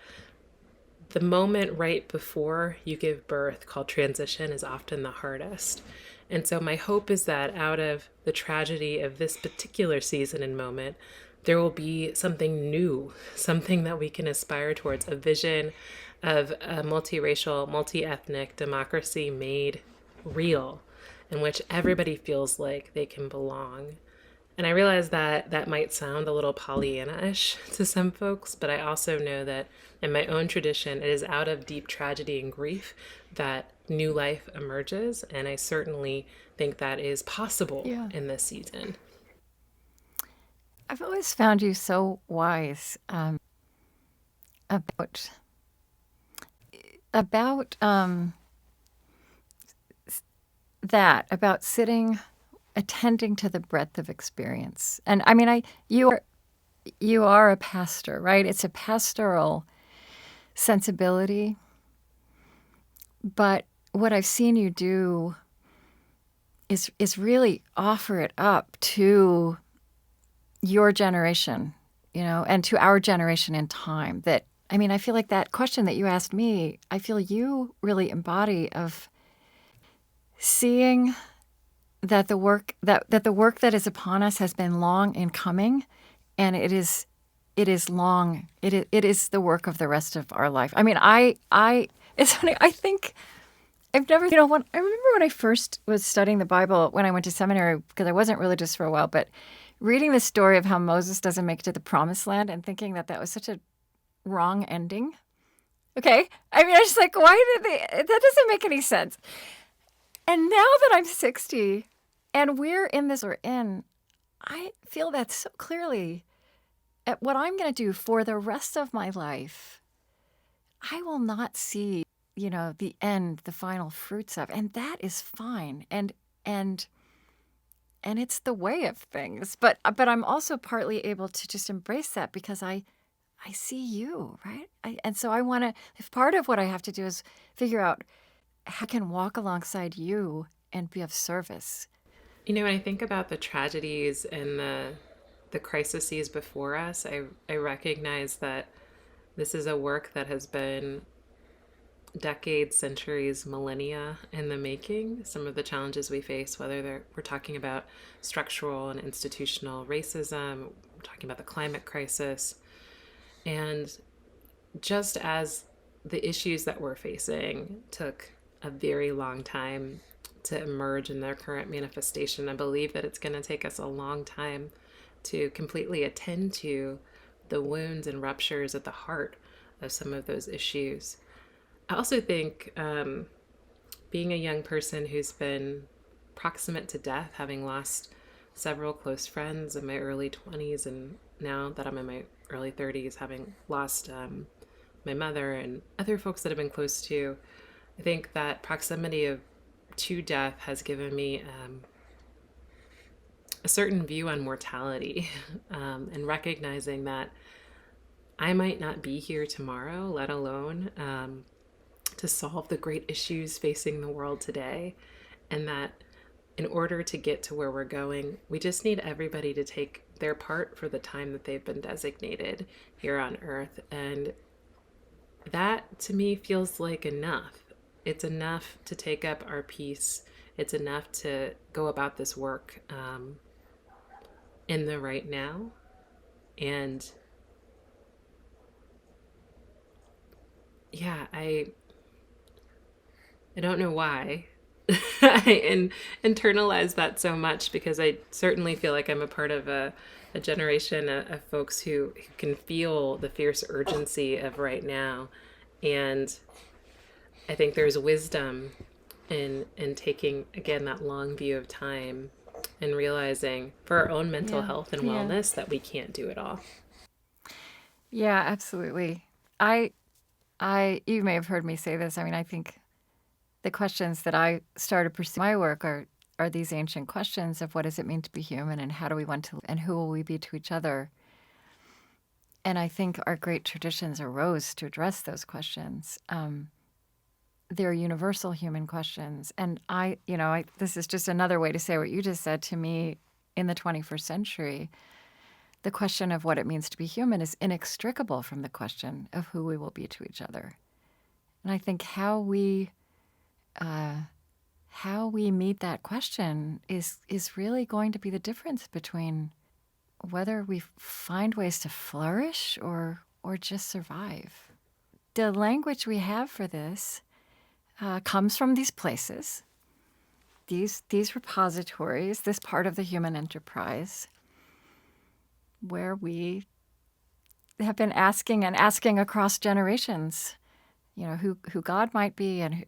the moment right before you give birth, called transition, is often the hardest. And so my hope is that out of the tragedy of this particular season and moment, there will be something new, something that we can aspire towards, a vision of a multiracial, multi-ethnic democracy made real, in which everybody feels like they can belong. And I realize that that might sound a little Pollyanna-ish to some folks, but I also know that in my own tradition, it is out of deep tragedy and grief that new life emerges. And I certainly think that is possible in this season. I've always found you so wise about that, about sitting, attending to the breadth of experience. And I mean, you are a pastor, right? It's a pastoral sensibility. But what I've seen you do is really offer it up to your generation, you know, and to our generation in time. That, I mean, I feel like that question that you asked me, I feel you really embody of seeing that the work that is upon us has been long in coming, and it is long. It is the work of the rest of our life. I mean, it's funny. I think I've never, you know, I remember when I first was studying the Bible when I went to seminary, because I wasn't religious for a while, but reading the story of how Moses doesn't make it to the promised land and thinking that was such a wrong ending. Okay. I mean, I was just like, that doesn't make any sense. And now that I'm 60 and we're in this we're in, I feel that so clearly at what I'm going to do for the rest of my life. I will not see, you know, the end, the final fruits of, and that is fine. And it's the way of things. But I'm also partly able to just embrace that because I see you, right? And so I want to, if part of what I have to do is figure out how I can walk alongside you and be of service. You know, when I think about the tragedies and the crises before us, I recognize that this is a work that has been decades, centuries, millennia in the making. Some of the challenges we face, whether we're talking about structural and institutional racism, we're talking about the climate crisis. And just as the issues that we're facing took a very long time to emerge in their current manifestation, I believe that it's going to take us a long time to completely attend to the wounds and ruptures at the heart of some of those issues. I also think being a young person who's been proximate to death, having lost several close friends in my early 20s, and now that I'm in my early 30s, having lost my mother and other folks that have been close to, I think that proximity to death has given me a certain view on mortality, and recognizing that I might not be here tomorrow, let alone to solve the great issues facing the world today. And that in order to get to where we're going, we just need everybody to take their part for the time that they've been designated here on Earth. And that to me feels like enough. It's enough to take up our piece. It's enough to go about this work in the right now. And yeah, I don't know why I internalize that so much, because I certainly feel like I'm a part of a generation of folks who can feel the fierce urgency of right now. And I think there's wisdom in taking, again, that long view of time and realizing for our own mental health and wellness that we can't do it all. Yeah, absolutely. You may have heard me say this. I mean, I think the questions that I started pursuing my work are these ancient questions of what does it mean to be human, and how do we want to, and who will we be to each other? And I think our great traditions arose to address those questions. They're universal human questions. And this is just another way to say what you just said to me. In the 21st century, the question of what it means to be human is inextricable from the question of who we will be to each other. And I think how we meet that question is really going to be the difference between whether we find ways to flourish or just survive. The language we have for this comes from these places, these repositories, this part of the human enterprise, where we have been asking across generations, you know, who God might be, and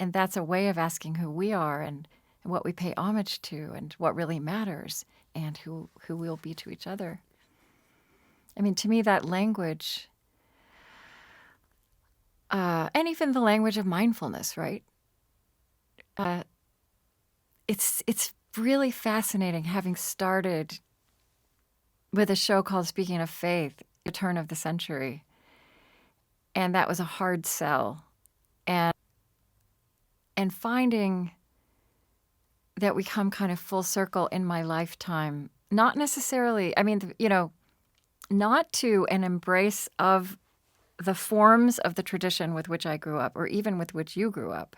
that's a way of asking who we are and what we pay homage to and what really matters and who we'll be to each other. I mean, to me, that language, and even the language of mindfulness, right? it's really fascinating having started with a show called Speaking of Faith, The Turn of the Century. And that was a hard sell. And finding that we come kind of full circle in my lifetime, not necessarily, I mean, you know, not to an embrace of the forms of the tradition with which I grew up, or even with which you grew up,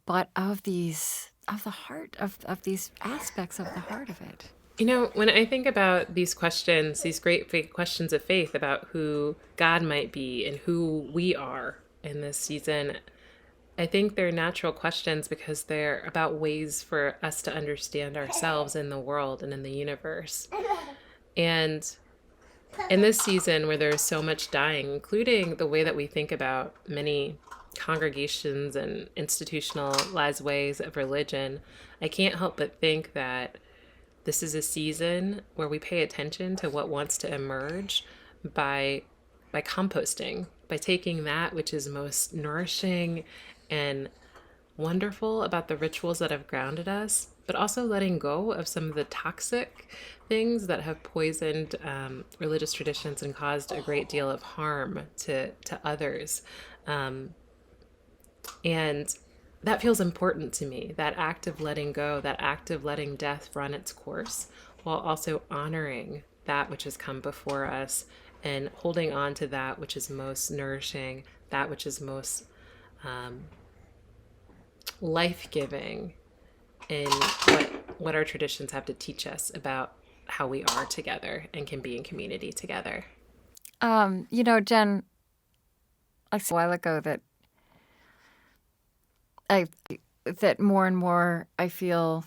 but of these, of the heart, of these aspects of the heart of it. You know, when I think about these questions, these great questions of faith about who God might be and who we are in this season, I think they're natural questions because they're about ways for us to understand ourselves in the world and in the universe. And in this season where there's so much dying, including the way that we think about many congregations and institutionalized ways of religion, I can't help but think that this is a season where we pay attention to what wants to emerge by composting, by taking that which is most nourishing and wonderful about the rituals that have grounded us, but also letting go of some of the toxic things that have poisoned religious traditions and caused a great deal of harm to others. And that feels important to me, that act of letting go, that act of letting death run its course, while also honoring that which has come before us and holding on to that which is most nourishing, that which is most life-giving in what our traditions have to teach us about how we are together and can be in community together. You know, Jen, I said a while ago that more and more I feel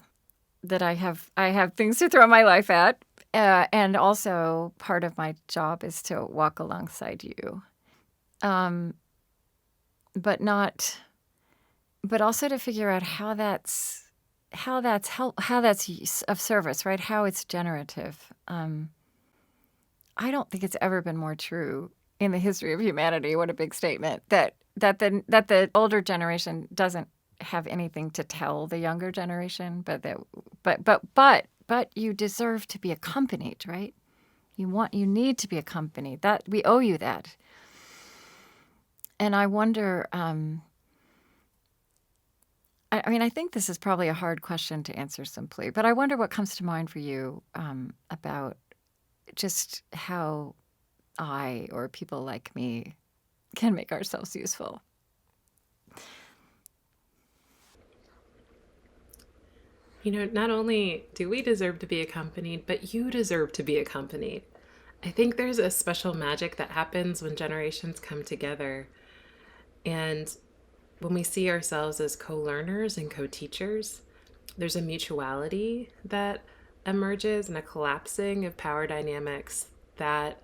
that I have things to throw my life at, and also part of my job is to walk alongside you, but also to figure out how that's of service, right? How it's generative. I don't think it's ever been more true in the history of humanity. What a big statement that the older generation doesn't have anything to tell the younger generation, but you deserve to be accompanied, right? You need to be accompanied. That we owe you that. And I wonder, I mean, I think this is probably a hard question to answer simply, but I wonder what comes to mind for you about just how I or people like me can make ourselves useful. You know, not only do we deserve to be accompanied, but you deserve to be accompanied. I think there's a special magic that happens when generations come together. And when we see ourselves as co-learners and co-teachers, there's a mutuality that emerges and a collapsing of power dynamics that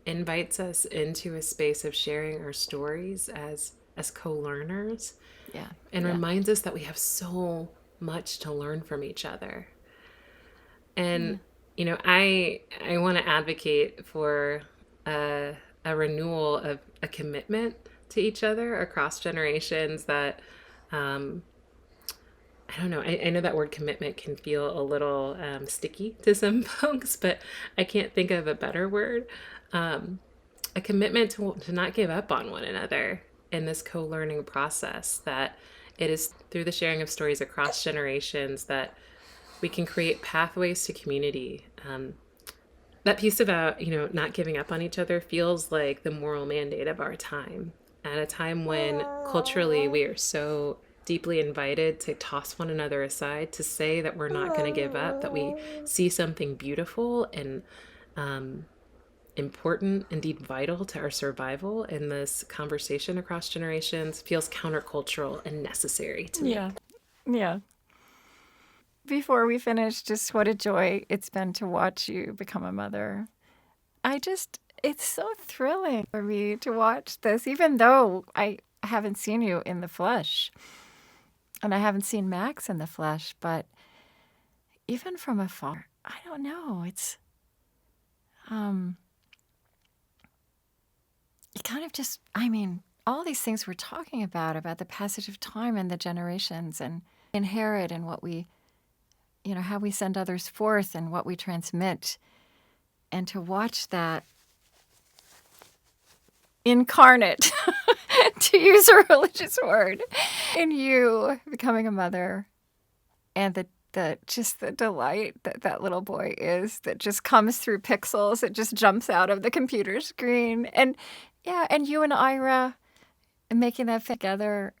invites us into a space of sharing our stories as co-learners. Yeah. And reminds us that we have so much to learn from each other. And you know, I want to advocate for a renewal of a commitment to each other across generations that I don't know, I know that word commitment can feel a little sticky to some folks, but I can't think of a better word. A commitment to not give up on one another in this co-learning process, that it is through the sharing of stories across generations that we can create pathways to community. That piece about, you know, not giving up on each other feels like the moral mandate of our time, at a time when culturally we are so deeply invited to toss one another aside, to say that we're not going to give up, that we see something beautiful and important, indeed vital to our survival in this conversation across generations, feels countercultural and necessary to me. Yeah. Before we finish, just what a joy it's been to watch you become a mother. It's so thrilling for me to watch this, even though I haven't seen you in the flesh. And I haven't seen Max in the flesh, but even from afar, I don't know. It's, it kind of just, I mean, all these things we're talking about the passage of time and the generations and inherit and what we, how we send others forth and what we transmit. And to watch that incarnate, to use a religious word, in you becoming a mother, and the just the delight that little boy is, that just comes through pixels, it just jumps out of the computer screen. And yeah, and you and Ira making that fit together,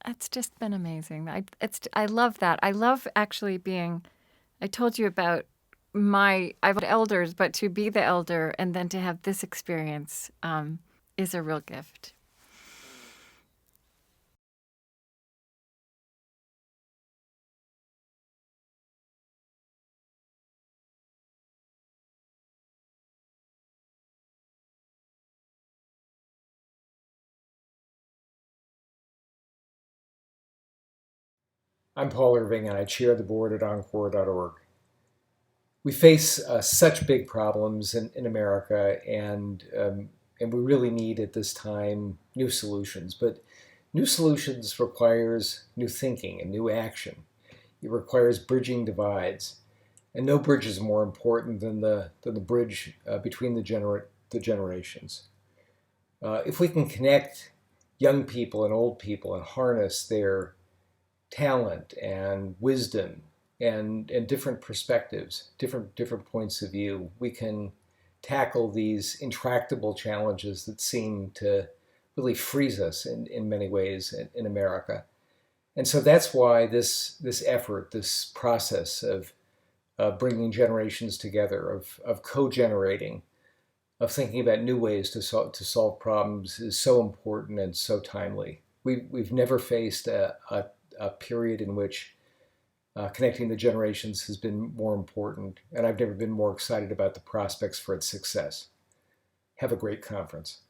it's just been amazing. I love that. I love actually I told you about I've had elders, but to be the elder and then to have this experience is a real gift. I'm Paul Irving, and I chair the board at Encore.org. We face such big problems in America, and we really need at this time new solutions. But new solutions requires new thinking and new action. It requires bridging divides, and no bridge is more important than the bridge between the generations. If we can connect young people and old people and harness their talent and wisdom and different perspectives, different points of view, we can tackle these intractable challenges that seem to really freeze us in many ways in America. And so that's why this effort, this process of bringing generations together, of co-generating, of thinking about new ways to solve problems is so important and so timely. We've never faced a period in which connecting the generations has been more important, and I've never been more excited about the prospects for its success. Have a great conference.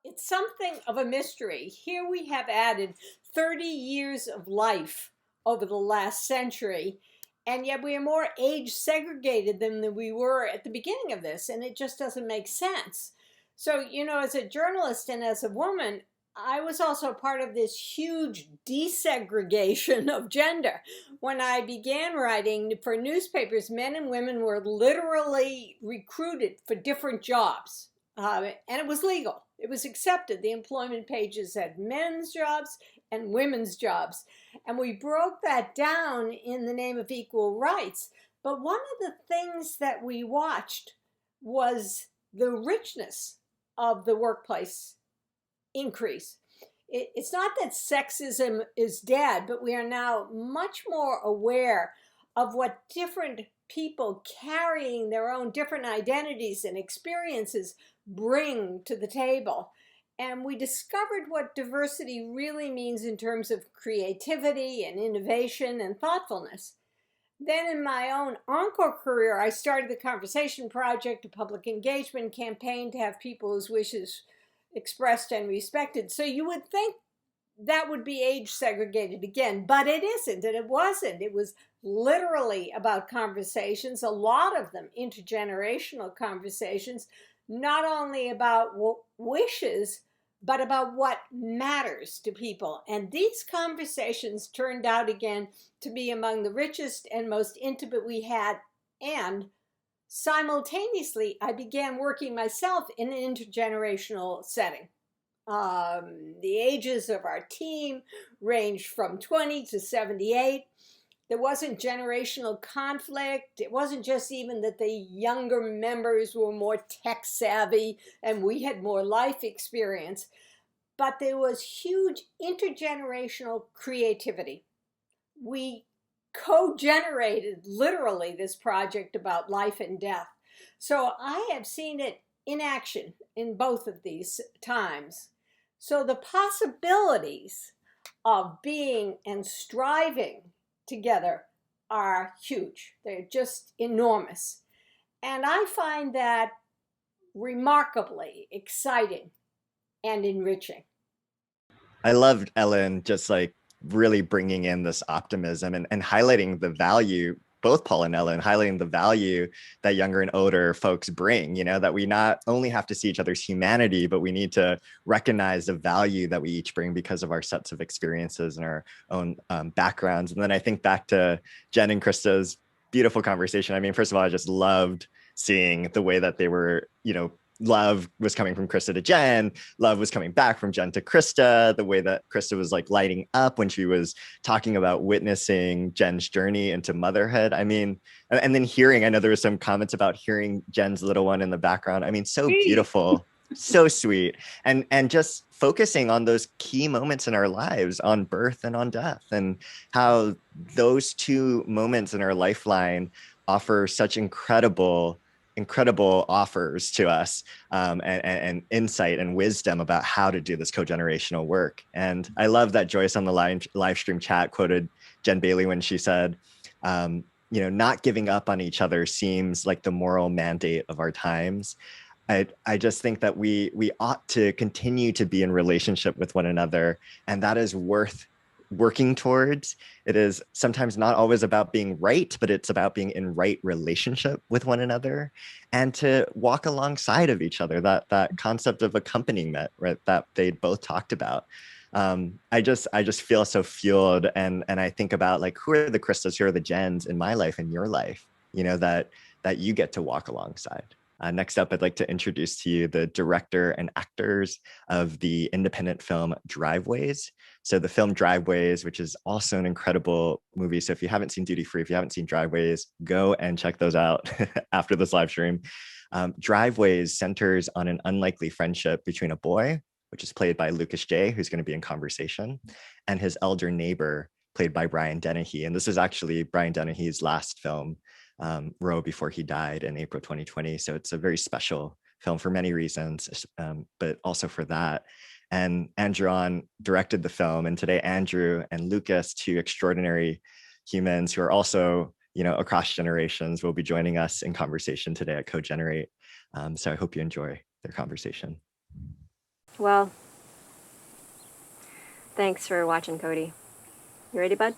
It's something of a mystery. Here we have added 30 years of life over the last century, and yet we are more age segregated than we were at the beginning of this, and it just doesn't make sense. So, as a journalist and as a woman, I was also part of this huge desegregation of gender. When I began writing for newspapers, men and women were literally recruited for different jobs, and it was legal. It was accepted. The employment pages had men's jobs and women's jobs, and we broke that down in the name of equal rights. But one of the things that we watched was the richness of the workplace increase. It's not that sexism is dead, but we are now much more aware of what different people carrying their own different identities and experiences bring to the table. And we discovered what diversity really means in terms of creativity and innovation and thoughtfulness. Then in my own Encore career, I started the Conversation Project, a public engagement campaign to have people's wishes expressed and respected. So you would think that would be age segregated again, but it isn't, and it wasn't. It was literally about conversations, a lot of them intergenerational conversations, not only about wishes, but about what matters to people. And these conversations turned out again to be among the richest and most intimate we had. And simultaneously, I began working myself in an intergenerational setting. The ages of our team ranged from 20 to 78. There wasn't generational conflict. It wasn't just even that the younger members were more tech savvy and we had more life experience, but there was huge intergenerational creativity. We co-generated literally this project about life and death. So I have seen it in action in both of these times. So the possibilities of being and striving together are huge. They're just enormous. And I find that remarkably exciting and enriching. I loved Ellen just like really bringing in this optimism and highlighting the value both Paul and Ellen, highlighting the value that younger and older folks bring, that we not only have to see each other's humanity, but we need to recognize the value that we each bring because of our sets of experiences and our own backgrounds. And then I think back to Jen and Krista's beautiful conversation. I mean, first of all, I just loved seeing the way that they were, love was coming from Krista to Jen, love was coming back from Jen to Krista, the way that Krista was like lighting up when she was talking about witnessing Jen's journey into motherhood. I mean, and then I know there was some comments about hearing Jen's little one in the background. I mean, so beautiful, so sweet. And just focusing on those key moments in our lives, on birth and on death, and how those two moments in our lifeline offer such incredible offers to us, and insight and wisdom about how to do this co-generational work. And I love that Joyce on the live stream chat quoted Jen Bailey when she said, not giving up on each other seems like the moral mandate of our times. I just think that we ought to continue to be in relationship with one another, and that is worth working towards. It is sometimes not always about being right, but it's about being in right relationship with one another and to walk alongside of each other, that concept of accompaniment, right, that they both talked about. I just feel so fueled, and I think about like, who are the Kristas, who are the Jens in my life and your life, that you get to walk alongside. Next up, I'd like to introduce to you the director and actors of the independent film Driveways. So the film Driveways, which is also an incredible movie. So if you haven't seen Duty Free, if you haven't seen Driveways, go and check those out after this live stream. Driveways centers on an unlikely friendship between a boy, which is played by Lucas J., who's going to be in conversation, and his elder neighbor, played by Brian Dennehy. And this is actually Brian Dennehy's last film, Roe, before he died in April 2020. So it's a very special film for many reasons, but also for that. And Andrew On directed the film. And today, Andrew and Lucas, two extraordinary humans who are also, across generations, will be joining us in conversation today at Co-Generate. So I hope you enjoy their conversation. Well, thanks for watching, Cody. You ready, bud?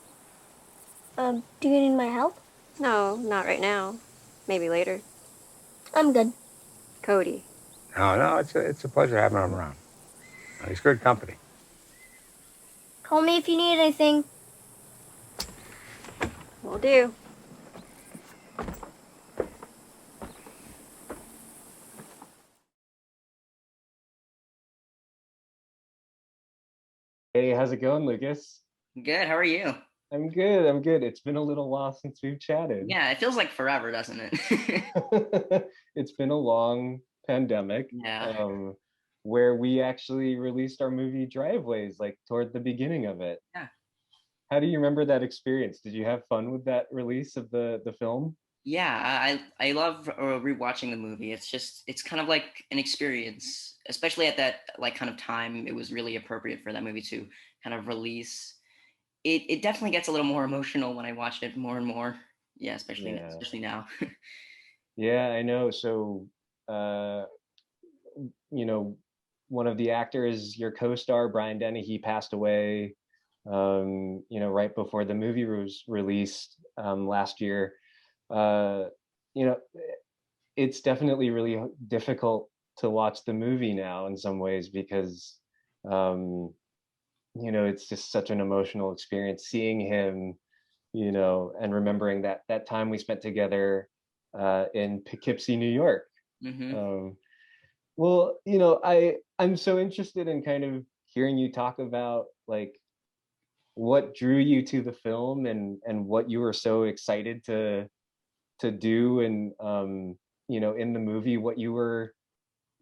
Do you need my help? No, not right now. Maybe later. I'm good. Cody. No, it's a pleasure having him around. He's good company. Call me if you need anything. Will do. Hey, how's it going, Lucas? Good. How are you? I'm good. It's been a little while since we've chatted. Yeah, it feels like forever, doesn't it? It's been a long pandemic. Yeah. Where we actually released our movie Driveways, like toward the beginning of it. Yeah. How do you remember that experience? Did you have fun with that release of the film? Yeah, I love rewatching the movie. It's kind of like an experience, especially at that like kind of time. It was really appropriate for that movie to kind of release. It definitely gets a little more emotional when I watch it more and more. Yeah, especially now. Yeah, I know. So, one of the actors, your co-star, Brian Dennehy, he passed away, right before the movie was released last year. It's definitely really difficult to watch the movie now in some ways because, it's just such an emotional experience seeing him, and remembering that time we spent together in Poughkeepsie, New York. Mm-hmm. Well, I'm so interested in kind of hearing you talk about like what drew you to the film and what you were so excited to do and in the movie, what you were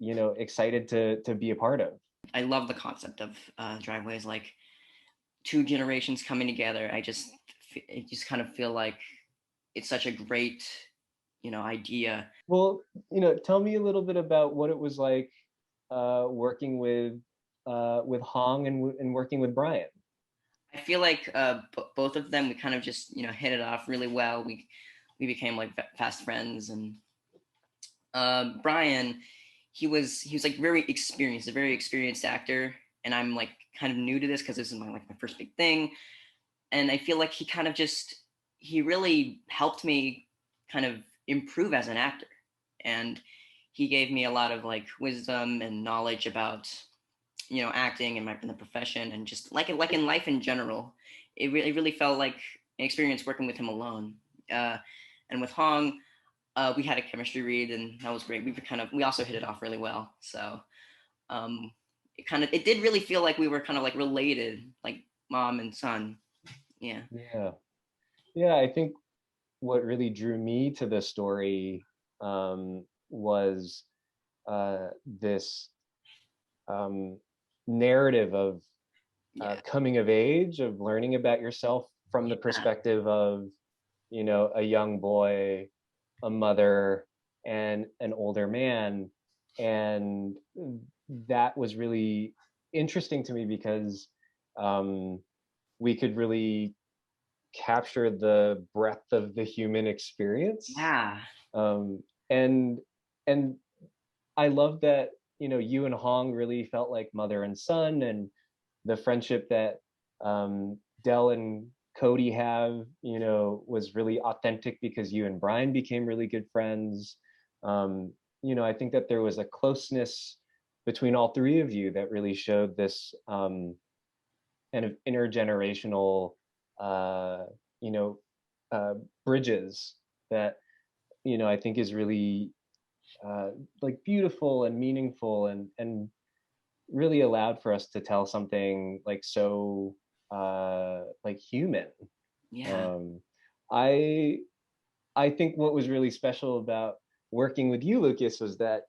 excited to be a part of. I love the concept of Driveways, like two generations coming together. I just kind of feel like it's such a great idea. Well, tell me a little bit about what it was like working with Hong and working with Brian. I feel like both of them, we kind of just hit it off really well. We became like fast friends, and Brian, he was like very experienced, a very experienced actor, and I'm like kind of new to this because this is my first big thing, and I feel like he kind of just he really helped me kind of improve as an actor. And he gave me a lot of like wisdom and knowledge about, you know, acting and in the profession, and just like in life in general. It really felt like an experience working with him alone. And with Hong, we had a chemistry read, and that was great. We also hit it off really well. So it did really feel like we were kind of like related, like mom and son. Yeah. Yeah, I think what really drew me to the story was this narrative of coming of age, of learning about yourself from the perspective of, you know, a young boy, a mother, and an older man. And that was really interesting to me because we could really capture the breadth of the human experience. Yeah. And I love that, you know, you and Hong really felt like mother and son, and the friendship that Del and Cody have, you know, was really authentic because you and Brian became really good friends. You know, I think that there was a closeness between all three of you that really showed this kind of intergenerational, you know, bridges that, you know, I think is really like beautiful and meaningful, and really allowed for us to tell something like so like human. Yeah. I think what was really special about working with you, Lucas, was that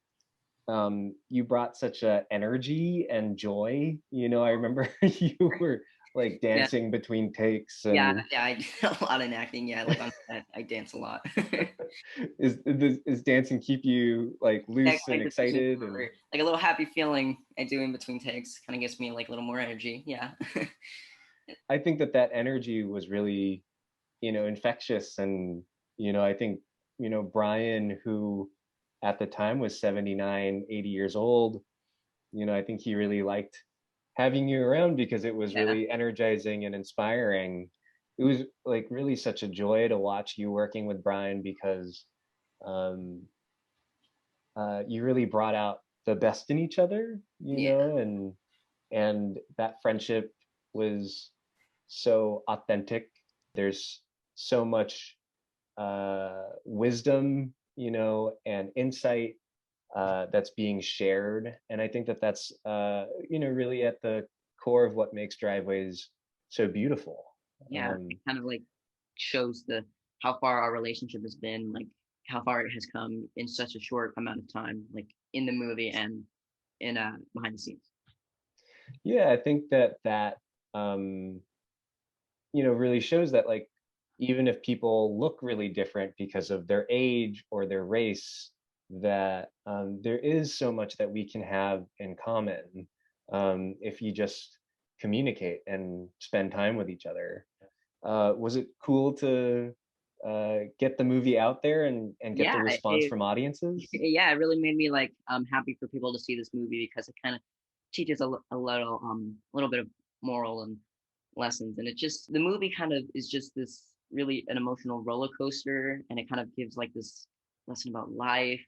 you brought such a energy and joy. You know, I remember you were like dancing between takes. And Yeah, I do a lot in acting. Yeah, like on set, I dance a lot. is dancing keep you like loose and excited? And like a little happy feeling I do in between takes kind of gives me like a little more energy. Yeah. I think that energy was really, you know, infectious. And, you know, I think, you know, Brian, who at the time was 79, 80 years old, you know, I think he really liked having you around because it was really energizing and inspiring. It was like really such a joy to watch you working with Brian because you really brought out the best in each other, you know, and that friendship was so authentic. There's so much wisdom, you know, and insight that's being shared. And I think that that's, you know, really at the core of what makes Driveways so beautiful. Yeah, it kind of like shows how far our relationship has been, like how far it has come in such a short amount of time, like in the movie and in behind the scenes. Yeah, I think that you know, really shows that like even if people look really different because of their age or their race, that there is so much that we can have in common if you just communicate and spend time with each other. Was it cool to get the movie out there and get the response from audiences? Yeah, it really made me like happy for people to see this movie because it kind of teaches a little bit of moral and lessons, and the movie kind of is just this really an emotional roller coaster, and it kind of gives like this lesson about life,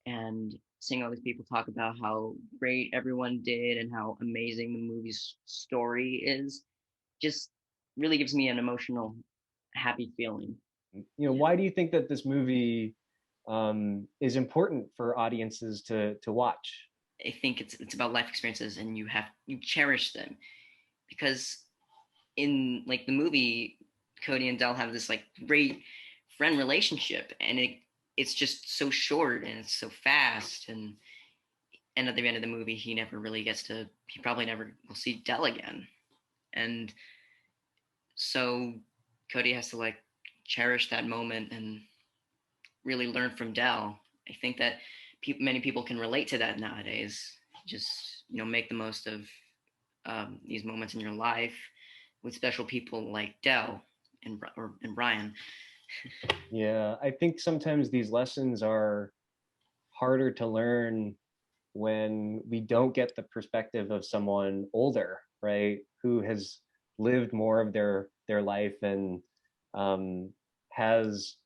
and seeing all these people talk about how great everyone did and how amazing the movie's story is just really gives me an emotional happy feeling. You know, why do you think that this movie is important for audiences to watch? I think it's about life experiences, and you cherish them, because in like the movie, Cody and Del have this like great friend relationship, and it's just so short and it's so fast, and at the end of the movie he probably never will see Del again, and so Cody has to like cherish that moment and really learn from Del. I think that many people can relate to that nowadays. Just, you know, make the most of these moments in your life with special people like Del and Brian. Yeah, I think sometimes these lessons are harder to learn when we don't get the perspective of someone older, right? Who has lived more of their life and has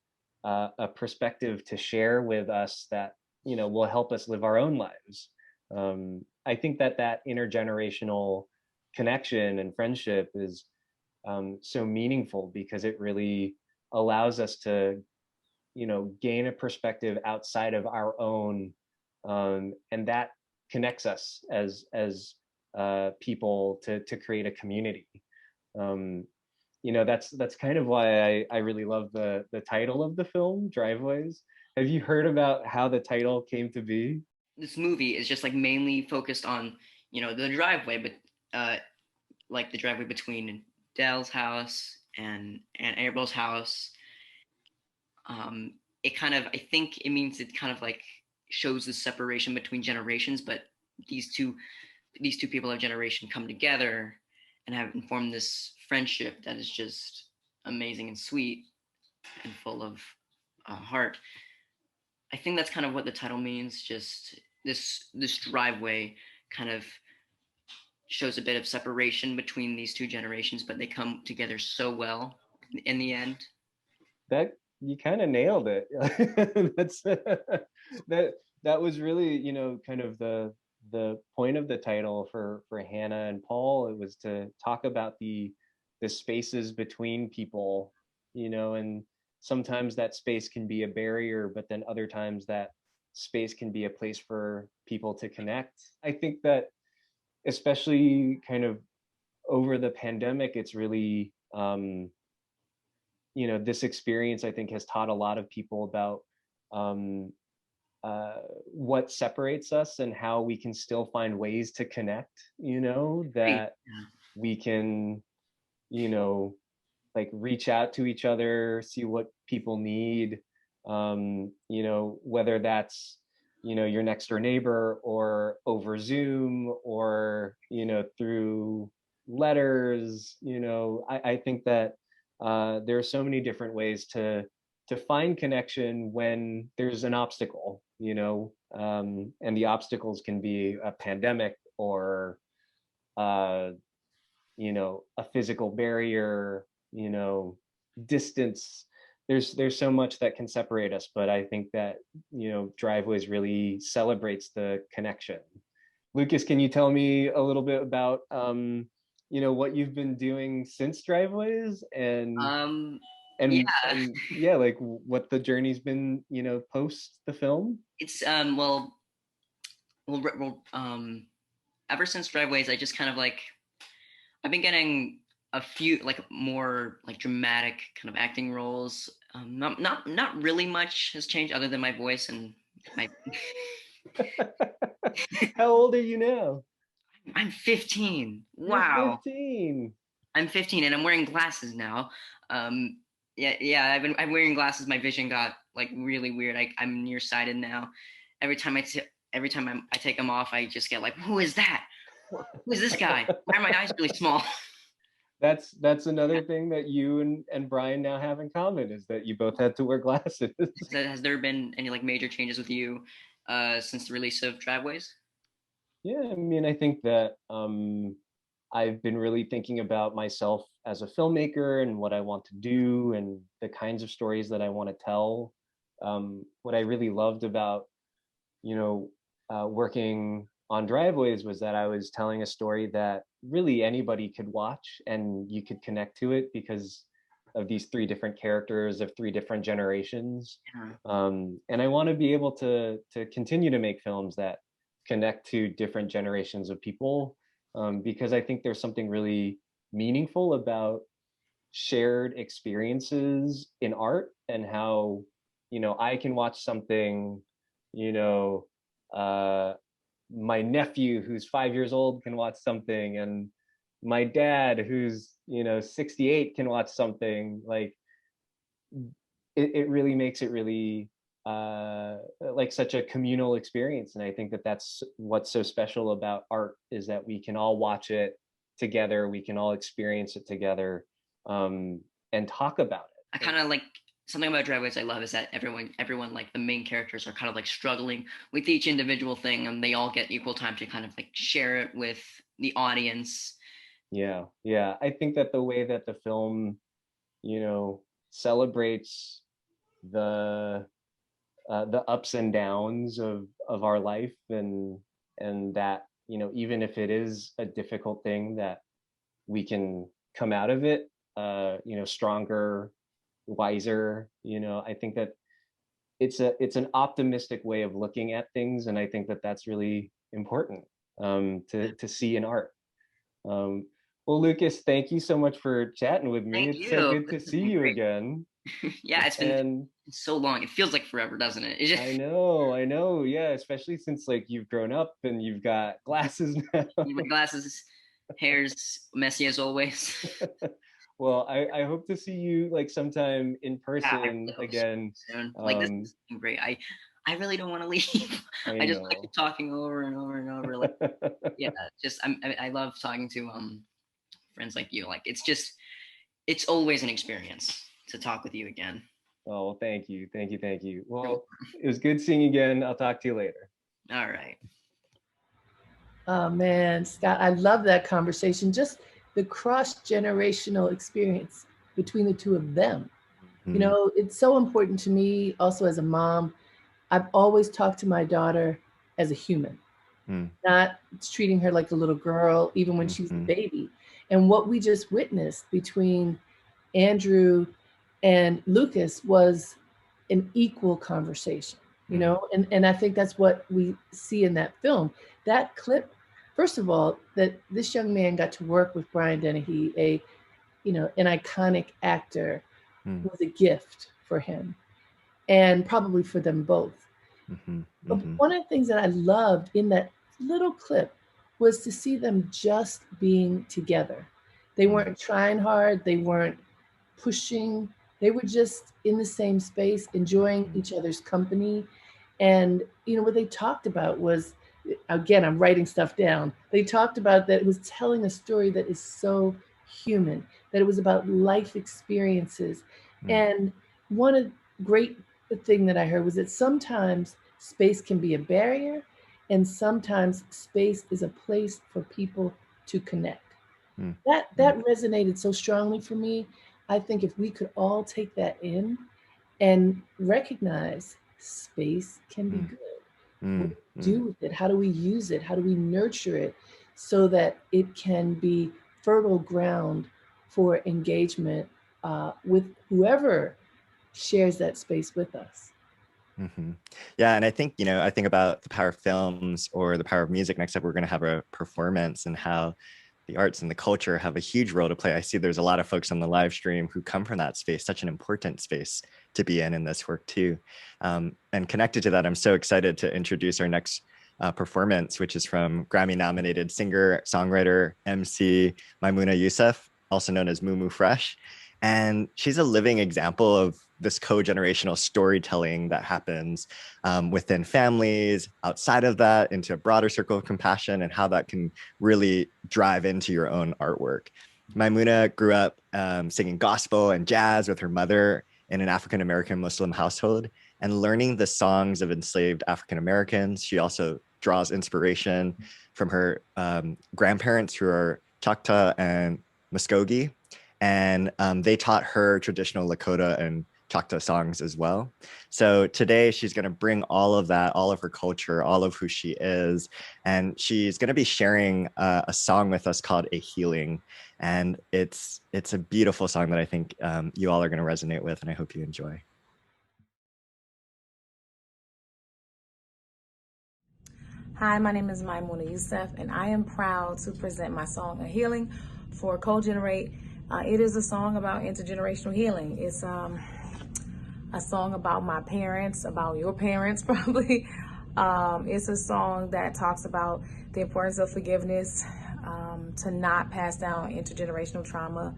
a perspective to share with us that, you know, will help us live our own lives. I think that that intergenerational connection and friendship is so meaningful because it really allows us to, you know, gain a perspective outside of our own, and that connects us as people to create a community. You know, that's kind of why I really love the title of the film, Driveways. Have you heard about how the title came to be? This movie is just like mainly focused on, you know, the driveway, but like the driveway between Dell's house and Abel's house. It kind of, I think it means it kind of like shows the separation between generations, but these two people of generation come together and have formed this friendship that is just amazing and sweet and full of heart. I think that's kind of what the title means. Just this driveway kind of shows a bit of separation between these two generations, but they come together so well in the end. That you kind of nailed it. That's that was really, you know, kind of the point of the title for Hannah and Paul. It was to talk about the spaces between people, you know, and sometimes that space can be a barrier, but then other times that space can be a place for people to connect. I think that especially kind of over the pandemic, it's really, you know, this experience I think has taught a lot of people about what separates us and how we can still find ways to connect, you know, that we can, you know, like reach out to each other, see what people need, you know, whether that's, you know, your next door neighbor or over Zoom or, you know, through letters. You know, I think that there are so many different ways to find connection when there's an obstacle, you know, and the obstacles can be a pandemic or, you know, a physical barrier, you know, distance. There's so much that can separate us, but I think that, you know, Driveways really celebrates the connection. Lucas, can you tell me a little bit about, you know, what you've been doing since Driveways and yeah, like what the journey's been, you know, post the film? It's ever since Driveways, I just kind of like, I've been getting a few like more like dramatic kind of acting roles. Not really much has changed other than my voice and my. How old are you now? I'm 15. You're Wow. 15. I'm 15 and I'm wearing glasses now. Yeah. I'm wearing glasses. My vision got like really weird. I'm nearsighted now. Every time I take them off, I just get like, who is that? Who is this guy? Why are my eyes really small? That's another thing that you and Brian now have in common is that you both had to wear glasses. Has there been any like major changes with you since the release of Driveways? Yeah, I mean, I think that I've been really thinking about myself as a filmmaker and what I want to do and the kinds of stories that I want to tell. What I really loved about, you know, working on Driveways was that I was telling a story that really anybody could watch and you could connect to it because of these three different characters of three different generations. And I want to be able to continue to make films that connect to different generations of people, because I think there's something really meaningful about shared experiences in art and how, you know, I can watch something, you know, my nephew who's 5 years old can watch something and my dad who's, you know, 68 can watch something. Like it really makes it really like such a communal experience. And I think that that's what's so special about art is that we can all watch it together, we can all experience it together, and talk about it. I kind of like something about Driveways I love is that everyone like the main characters are kind of like struggling with each individual thing and they all get equal time to kind of like share it with the audience. Yeah. I think that the way that the film, you know, celebrates the ups and downs of our life, and that, you know, even if it is a difficult thing, that we can come out of it, you know, stronger, wiser. You know, I think that it's an optimistic way of looking at things, and I think that that's really important to see in art. Well, Lucas, thank you so much for chatting with me. Thank It's you. so good to This has see been you great. again. Yeah, it's been so long. It feels like forever, doesn't it? I know. Yeah, especially since like you've grown up and you've got glasses now. My glasses, hair's messy as always. Well, I hope to see you like sometime in person will again. soon. Like this is great. I really don't want to leave. I just like know. talking over and over and over. Like, yeah, just I love talking to friends like you. Like it's always an experience to talk with you again. Oh, thank you. Well, it was good seeing you again. I'll talk to you later. All right. Oh man, Scott, I love that conversation. Just the cross-generational experience between the two of them. You know, it's so important to me also as a mom. I've always talked to my daughter as a human, not treating her like a little girl, even when she's a baby. And what we just witnessed between Andrew and Lucas was an equal conversation, you know, and I think that's what we see in that film. That clip, first of all, that this young man got to work with Brian Dennehy, an iconic actor, was a gift for him and probably for them both. But one of the things that I loved in that little clip was to see them just being together. They weren't trying hard, they weren't pushing, they were just in the same space, enjoying each other's company. And you know what they talked about was, again, I'm writing stuff down. They talked about that it was telling a story that is so human, that it was about life experiences. And one great thing that I heard was that sometimes space can be a barrier, and sometimes space is a place for people to connect. That resonated so strongly for me. I think if we could all take that in and recognize space can be good. What do we do with it? How do we use it? How do we nurture it so that it can be fertile ground for engagement with whoever shares that space with us? Yeah, and I think, I think about the power of films or the power of music. Next up, we're going to have a performance, and how the arts and the culture have a huge role to play. I see there's a lot of folks on the live stream who come from that space, such an important space to be in this work too. And connected to that, I'm so excited to introduce our next performance, which is from Grammy-nominated singer, songwriter, MC Maimouna Youssef, also known as Mumu Fresh. And she's a living example of this co-generational storytelling that happens within families, outside of that, into a broader circle of compassion, and how that can really drive into your own artwork. Maimouna grew up singing gospel and jazz with her mother in an African-American Muslim household, and learning the songs of enslaved African-Americans. She also draws inspiration from her grandparents, who are Choctaw and Muskogee. And they taught her traditional Lakota and Choctaw songs as well. So today she's going to bring all of that, all of her culture, all of who she is, and she's going to be sharing a song with us called A Healing. And it's a beautiful song that I think you all are going to resonate with, and I hope you enjoy. Hi, my name is Maimouna Youssef, and I am proud to present my song, A Healing, for Co-Generate. It is a song about intergenerational healing. It's a song about my parents, about your parents probably. It's a song that talks about the importance of forgiveness, to not pass down intergenerational trauma.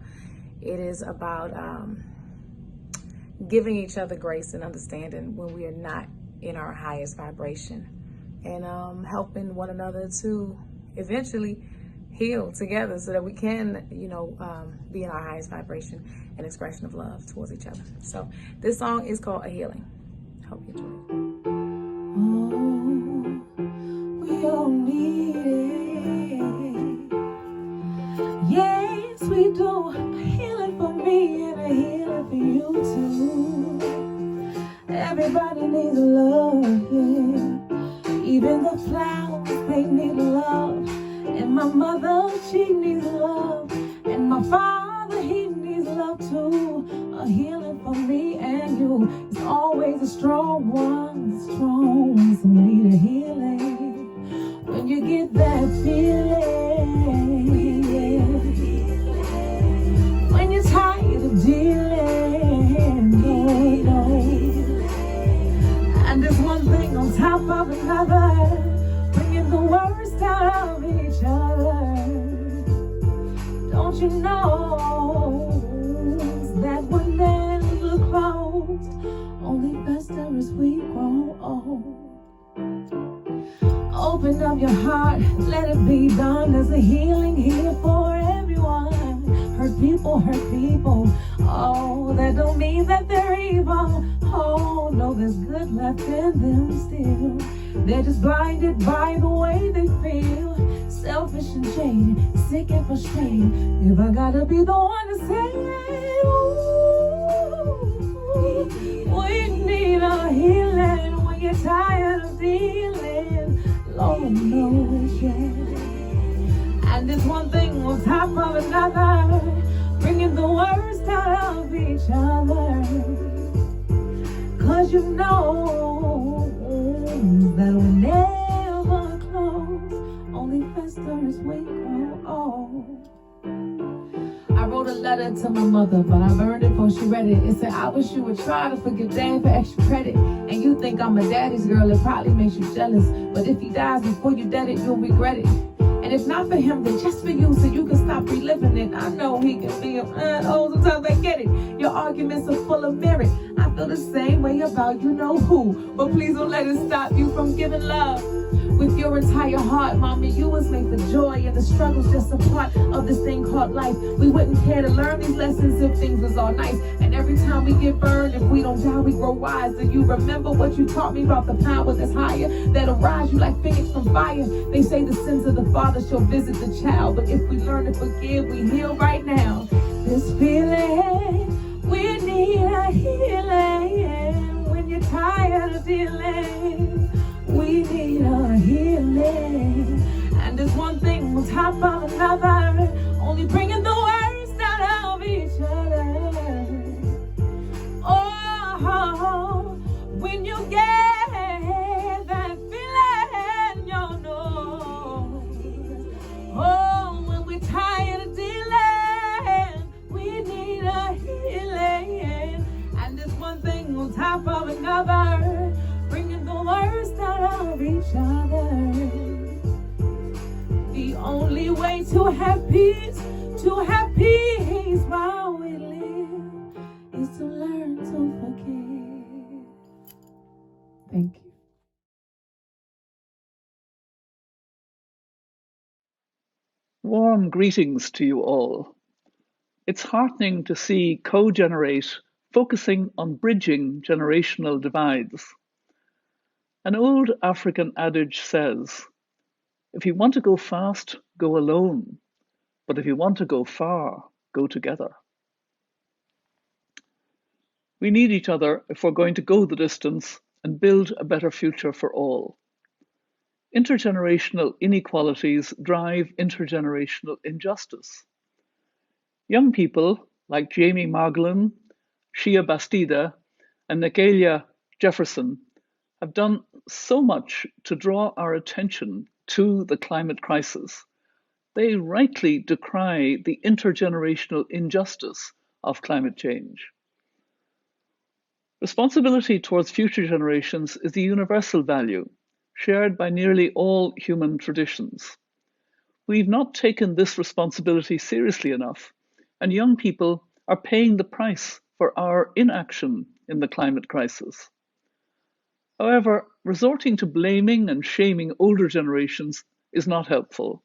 It is about giving each other grace and understanding when we are not in our highest vibration, and helping one another to eventually heal together so that we can, be in our highest vibration and expression of love towards each other. So this song is called A Healing. Hope you enjoy it. We all need it. Yes, we do. A healing for me and a healing for you too. Everybody needs love, yeah. Even the flowers, they need love. And my mother, she needs love. And my father, he needs love too. A healing for me and you. It's always a strong one, strong ones who need a healing. When you get that feeling, when you're tired of dealing, no. And there's one thing on top of another, bringing the worst out of each other. Don't you know that when ends are closed, only fester as we grow old? Open up your heart, let it be done. There's a healing here for everyone. Hurt people, oh, that don't mean that they're evil. Oh, no, there's good left in them still. They're just blinded by the way they feel. Selfish and jaded, sick and frustrated. If I gotta be the one to say it, ooh, we need a healing when you're tired of dealing. Lord knows, yeah. And there's one thing on top of another, bringing the worst out of each other. Cause you know that we never close, only fester as we grow old. I wrote a letter to my mother, but I burned it before she read it. It said, I wish you would try to forgive Dad for extra credit. And you think I'm a daddy's girl, it probably makes you jealous. But if he dies before you dead it, you'll regret it. And if not for him, then just for you, so you can stop reliving it. I know he can be a oh, sometimes I get it. Your arguments are full of merit. I feel the same way about you know who. But please don't let it stop you from giving love. With your entire heart, mommy, you was made for joy, and the struggle's just a part of this thing called life. We wouldn't care to learn these lessons if things was all nice. And every time we get burned, if we don't die, we grow wise. Do you remember what you taught me about the power that's higher, that'll rise you like phoenix from fire? They say the sins of the father shall visit the child, but if we learn to forgive, we heal right now. This feeling, we need a healing. When you're tired of dealing, we need a healing. And there's one thing on top of another, only bringing the worst out of each other. Oh, when you get that feeling, you know. Oh, when we're tired of dealing, we need a healing. And there's one thing on top of another, bringing the worst out of each other. The only way to have peace while we live, is to learn to forgive. Thank you. Warm greetings to you all. It's heartening to see Co-Generate focusing on bridging generational divides. An old African adage says, if you want to go fast, go alone. But if you want to go far, go together. We need each other if we're going to go the distance and build a better future for all. Intergenerational inequalities drive intergenerational injustice. Young people like Jamie Margolin, Shia Bastida, and Nakalia Jefferson have done so much to draw our attention to the climate crisis. They rightly decry the intergenerational injustice of climate change. Responsibility towards future generations is a universal value, shared by nearly all human traditions. We've not taken this responsibility seriously enough, and young people are paying the price for our inaction in the climate crisis. However, resorting to blaming and shaming older generations is not helpful.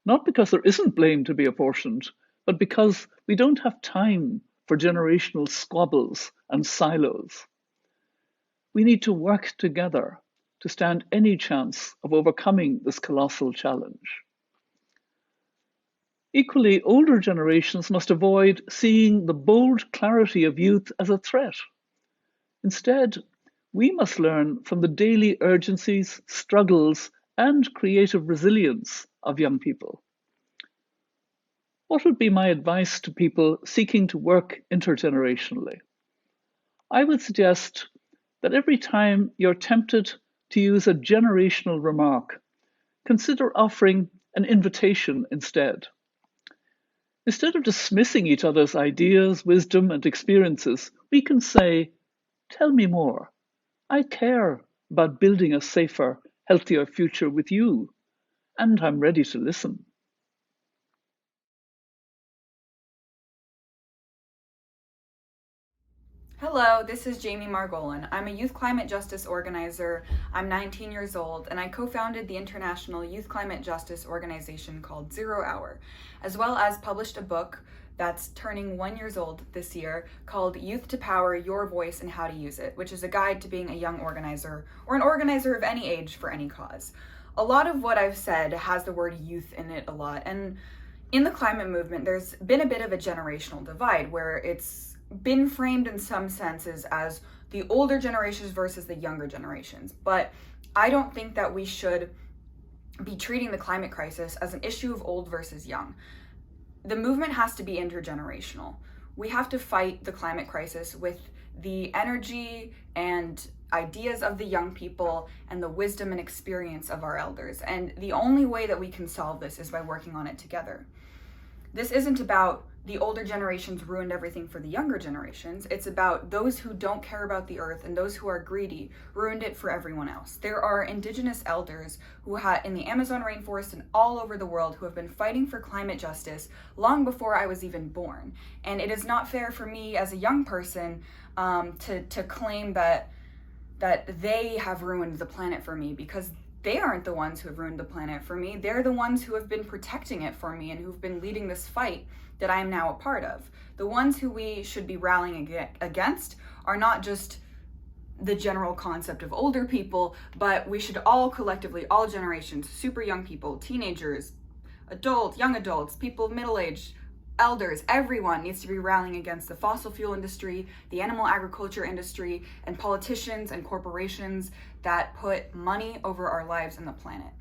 Not because there isn't blame to be apportioned, but because we don't have time for generational squabbles and silos. We need to work together to stand any chance of overcoming this colossal challenge. Equally, older generations must avoid seeing the bold clarity of youth as a threat. Instead, we must learn from the daily urgencies, struggles, and creative resilience of young people. What would be my advice to people seeking to work intergenerationally? I would suggest that every time you're tempted to use a generational remark, consider offering an invitation instead. Instead of dismissing each other's ideas, wisdom, and experiences, we can say, "Tell me more. I care about building a safer, healthier future with you, and I'm ready to listen." Hello, this is Jamie Margolin. I'm a youth climate justice organizer. I'm 19 years old, and I co-founded the international youth climate justice organization called Zero Hour, as well as published a book that's turning 1 year old this year called Youth to Power, Your Voice and How to Use It, which is a guide to being a young organizer or an organizer of any age for any cause. A lot of what I've said has the word youth in it a lot, and in the climate movement, there's been a bit of a generational divide where it's been framed in some senses as the older generations versus the younger generations. But I don't think that we should be treating the climate crisis as an issue of old versus young. The movement has to be intergenerational. We have to fight the climate crisis with the energy and ideas of the young people and the wisdom and experience of our elders. And the only way that we can solve this is by working on it together. This isn't about the older generations ruined everything for the younger generations. It's about those who don't care about the earth and those who are greedy ruined it for everyone else. There are indigenous elders who in the Amazon rainforest and all over the world who have been fighting for climate justice long before I was even born. And it is not fair for me as a young person to claim that they have ruined the planet for me, because they aren't the ones who have ruined the planet for me. They're the ones who have been protecting it for me and who've been leading this fight that I am now a part of. The ones who we should be rallying against are not just the general concept of older people, but we should all collectively, all generations, super young people, teenagers, adults, young adults, people middle-aged, elders, everyone needs to be rallying against the fossil fuel industry, the animal agriculture industry, and politicians and corporations that put money over our lives and the planet.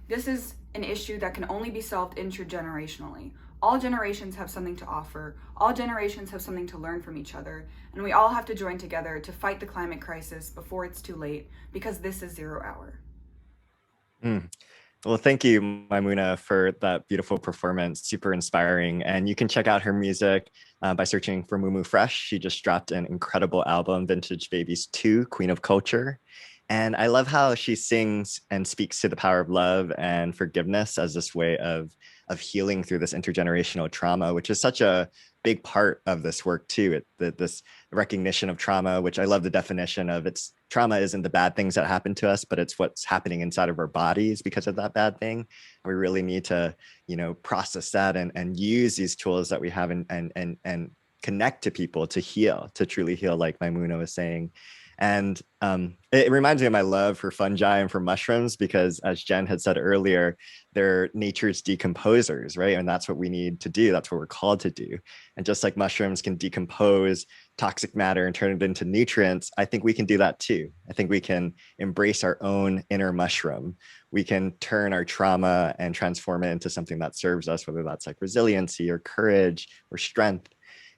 This is an issue that can only be solved intergenerationally. All generations have something to offer. All generations have something to learn from each other. And we all have to join together to fight the climate crisis before it's too late, because this is Zero Hour. Well, thank you, Maimouna, for that beautiful performance. Super inspiring. And you can check out her music by searching for Mumu Fresh. She just dropped an incredible album, Vintage Babies 2, Queen of Culture. And I love how she sings and speaks to the power of love and forgiveness as this way of healing through this intergenerational trauma, which is such a big part of this work too. This recognition of trauma, which I love the definition of, trauma isn't the bad things that happen to us, but it's what's happening inside of our bodies because of that bad thing. We really need to, process that and use these tools that we have and connect to people to heal, to truly heal, like Maimouna was saying. And it reminds me of my love for fungi and for mushrooms, because as Jen had said earlier, they're nature's decomposers, right? And that's what we need to do. That's what we're called to do. And just like mushrooms can decompose toxic matter and turn it into nutrients, I think we can do that too. I think we can embrace our own inner mushroom. We can turn our trauma and transform it into something that serves us, whether that's like resiliency or courage or strength.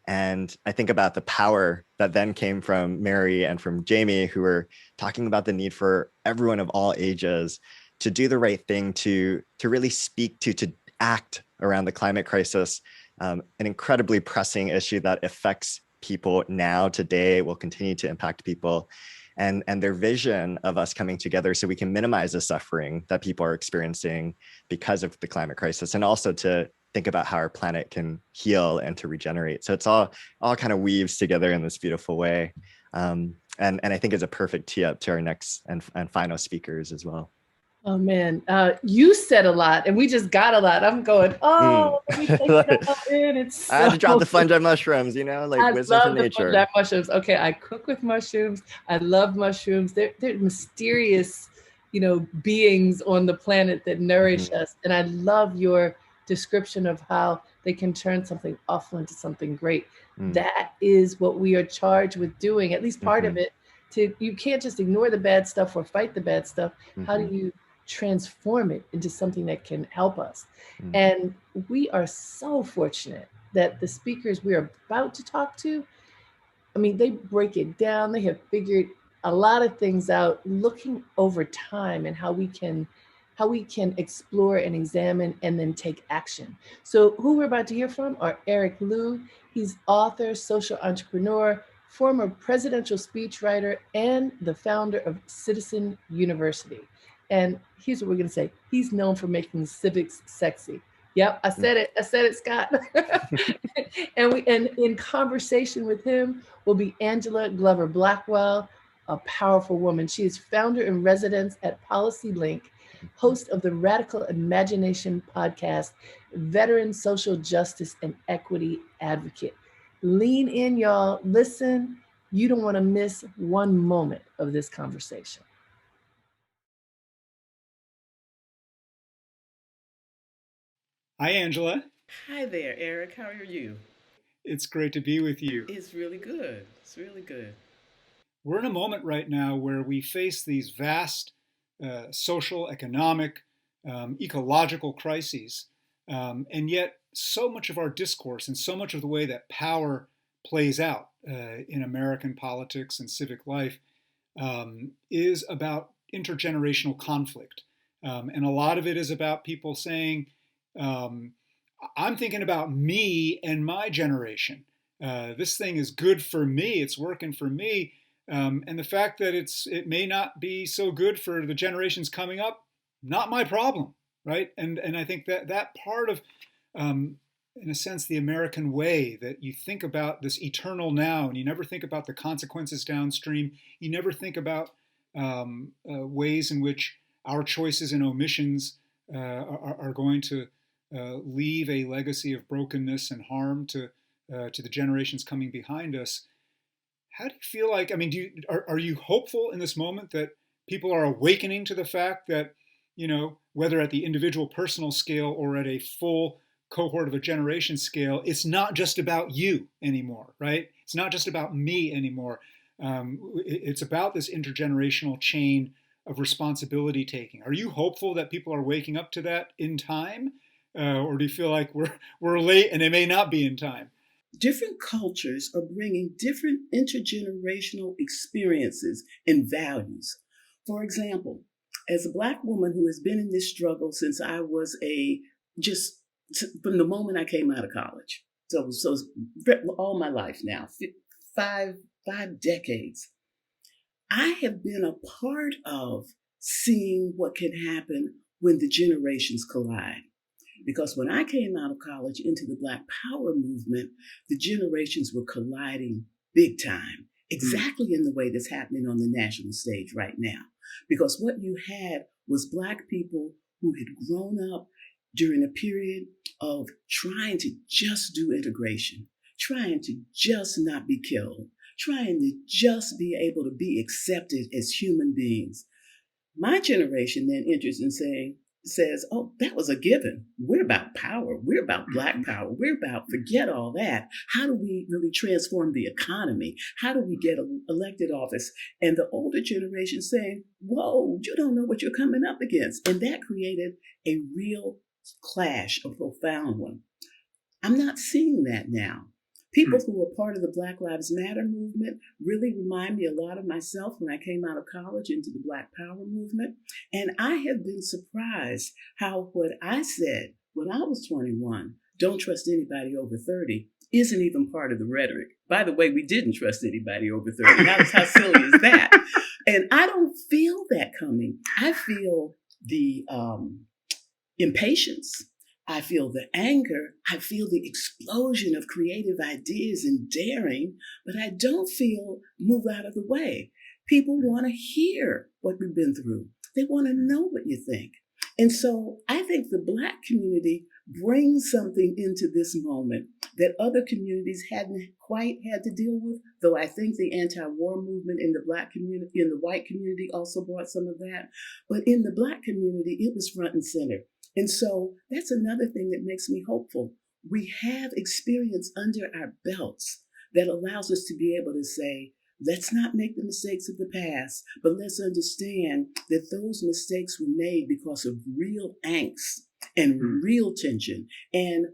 And I think about the power that then came from Mary and from Jamie, who were talking about the need for everyone of all ages to do the right thing, to really speak to act around the climate crisis, an incredibly pressing issue that affects people now, today, will continue to impact people, and their vision of us coming together so we can minimize the suffering that people are experiencing because of the climate crisis, and also to think about how our planet can heal and to regenerate. So it's all kind of weaves together in this beautiful way. And I think it's a perfect tee up to our next and final speakers as well. Oh man, you said a lot and we just got a lot. I'm going, let me take it all in. It's I had to drop the fungi mushrooms, like wisdom from nature. Fungi mushrooms. Okay, I cook with mushrooms. I love mushrooms. They're mysterious, beings on the planet that nourish us. And I love your description of how they can turn something awful into something great. That is what we are charged with doing, at least part of it. You can't just ignore the bad stuff or fight the bad stuff. How do you transform it into something that can help us? And we are so fortunate that the speakers we are about to talk to, I mean, they break it down. They have figured a lot of things out, looking over time and how we can explore and examine and then take action. So who we're about to hear from are Eric Liu. He's author, social entrepreneur, former presidential speechwriter, and the founder of Citizen University. And here's what we're going to say. He's known for making civics sexy. Yep, I said it, Scott. and in conversation with him will be Angela Glover Blackwell, a powerful woman. She is founder in residence at Policy Link, host of the Radical Imagination podcast, veteran social justice and equity advocate. Lean in, y'all. Listen, you don't want to miss one moment of this conversation. Hi, Angela. Hi there, Eric. How are you? It's great to be with you. It's really good. It's really good. We're in a moment right now where we face these vast social, economic, ecological crises. And yet so much of our discourse and so much of the way that power plays out in American politics and civic life is about intergenerational conflict. And a lot of it is about people saying, I'm thinking about me and my generation. This thing is good for me. It's working for me. And the fact that it may not be so good for the generations coming up, not my problem, right? And I think that part of, in a sense, the American way, that you think about this eternal now, and you never think about the consequences downstream. You never think about ways in which our choices and omissions are going to leave a legacy of brokenness and harm to the generations coming behind us. How do you feel like, I mean, are you hopeful in this moment that people are awakening to the fact that, whether at the individual personal scale or at a full cohort of a generation scale, it's not just about you anymore, right? It's not just about me anymore. It's about this intergenerational chain of responsibility taking. Are you hopeful that people are waking up to that in time? Or do you feel like we're late and it may not be in time? Different cultures are bringing different intergenerational experiences and values. For example, as a Black woman who has been in this struggle since I was from the moment I came out of college, so all my life now, five decades, I have been a part of seeing what can happen when the generations collide. Because when I came out of college into the Black Power movement, the generations were colliding big time, exactly in the way that's happening on the national stage right now. Because what you had was Black people who had grown up during a period of trying to just do integration, trying to just not be killed, trying to just be able to be accepted as human beings. My generation then enters and says, oh, that was a given. We're about power. We're about Black power. We're about forget all that. How do we really transform the economy? How do we get elected office? And the older generation saying, whoa, you don't know what you're coming up against. And that created a real clash, a profound one. I'm not seeing that now. People who are part of the Black Lives Matter movement really remind me a lot of myself when I came out of college into the Black Power movement. And I have been surprised how what I said when I was 21, don't trust anybody over 30, isn't even part of the rhetoric. By the way, we didn't trust anybody over 30. How silly is that? And I don't feel that coming. I feel the impatience. I feel the anger, I feel the explosion of creative ideas and daring, but I don't feel move out of the way. People want to hear what we've been through. They want to know what you think. And so I think the Black community brings something into this moment that other communities hadn't quite had to deal with, though I think the anti-war movement in the Black community, in the white community also brought some of that. But in the Black community, it was front and center. And so that's another thing that makes me hopeful. We have experience under our belts that allows us to be able to say, let's not make the mistakes of the past, but let's understand that those mistakes were made because of real angst and real tension. And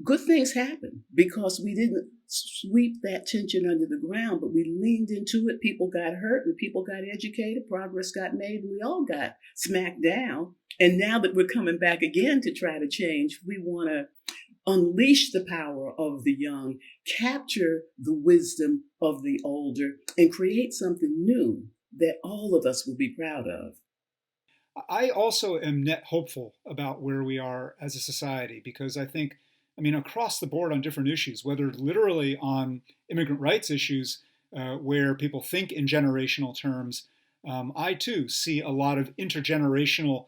good things happen because we didn't sweep that tension under the ground, but we leaned into it. People got hurt and people got educated. Progress got made and we all got smacked down. And now that we're coming back again to try to change, we want to unleash the power of the young, capture the wisdom of the older, and create something new that all of us will be proud of. I also am net hopeful about where we are as a society because I think, across the board on different issues, whether literally on immigrant rights issues, where people think in generational terms, I too see a lot of intergenerational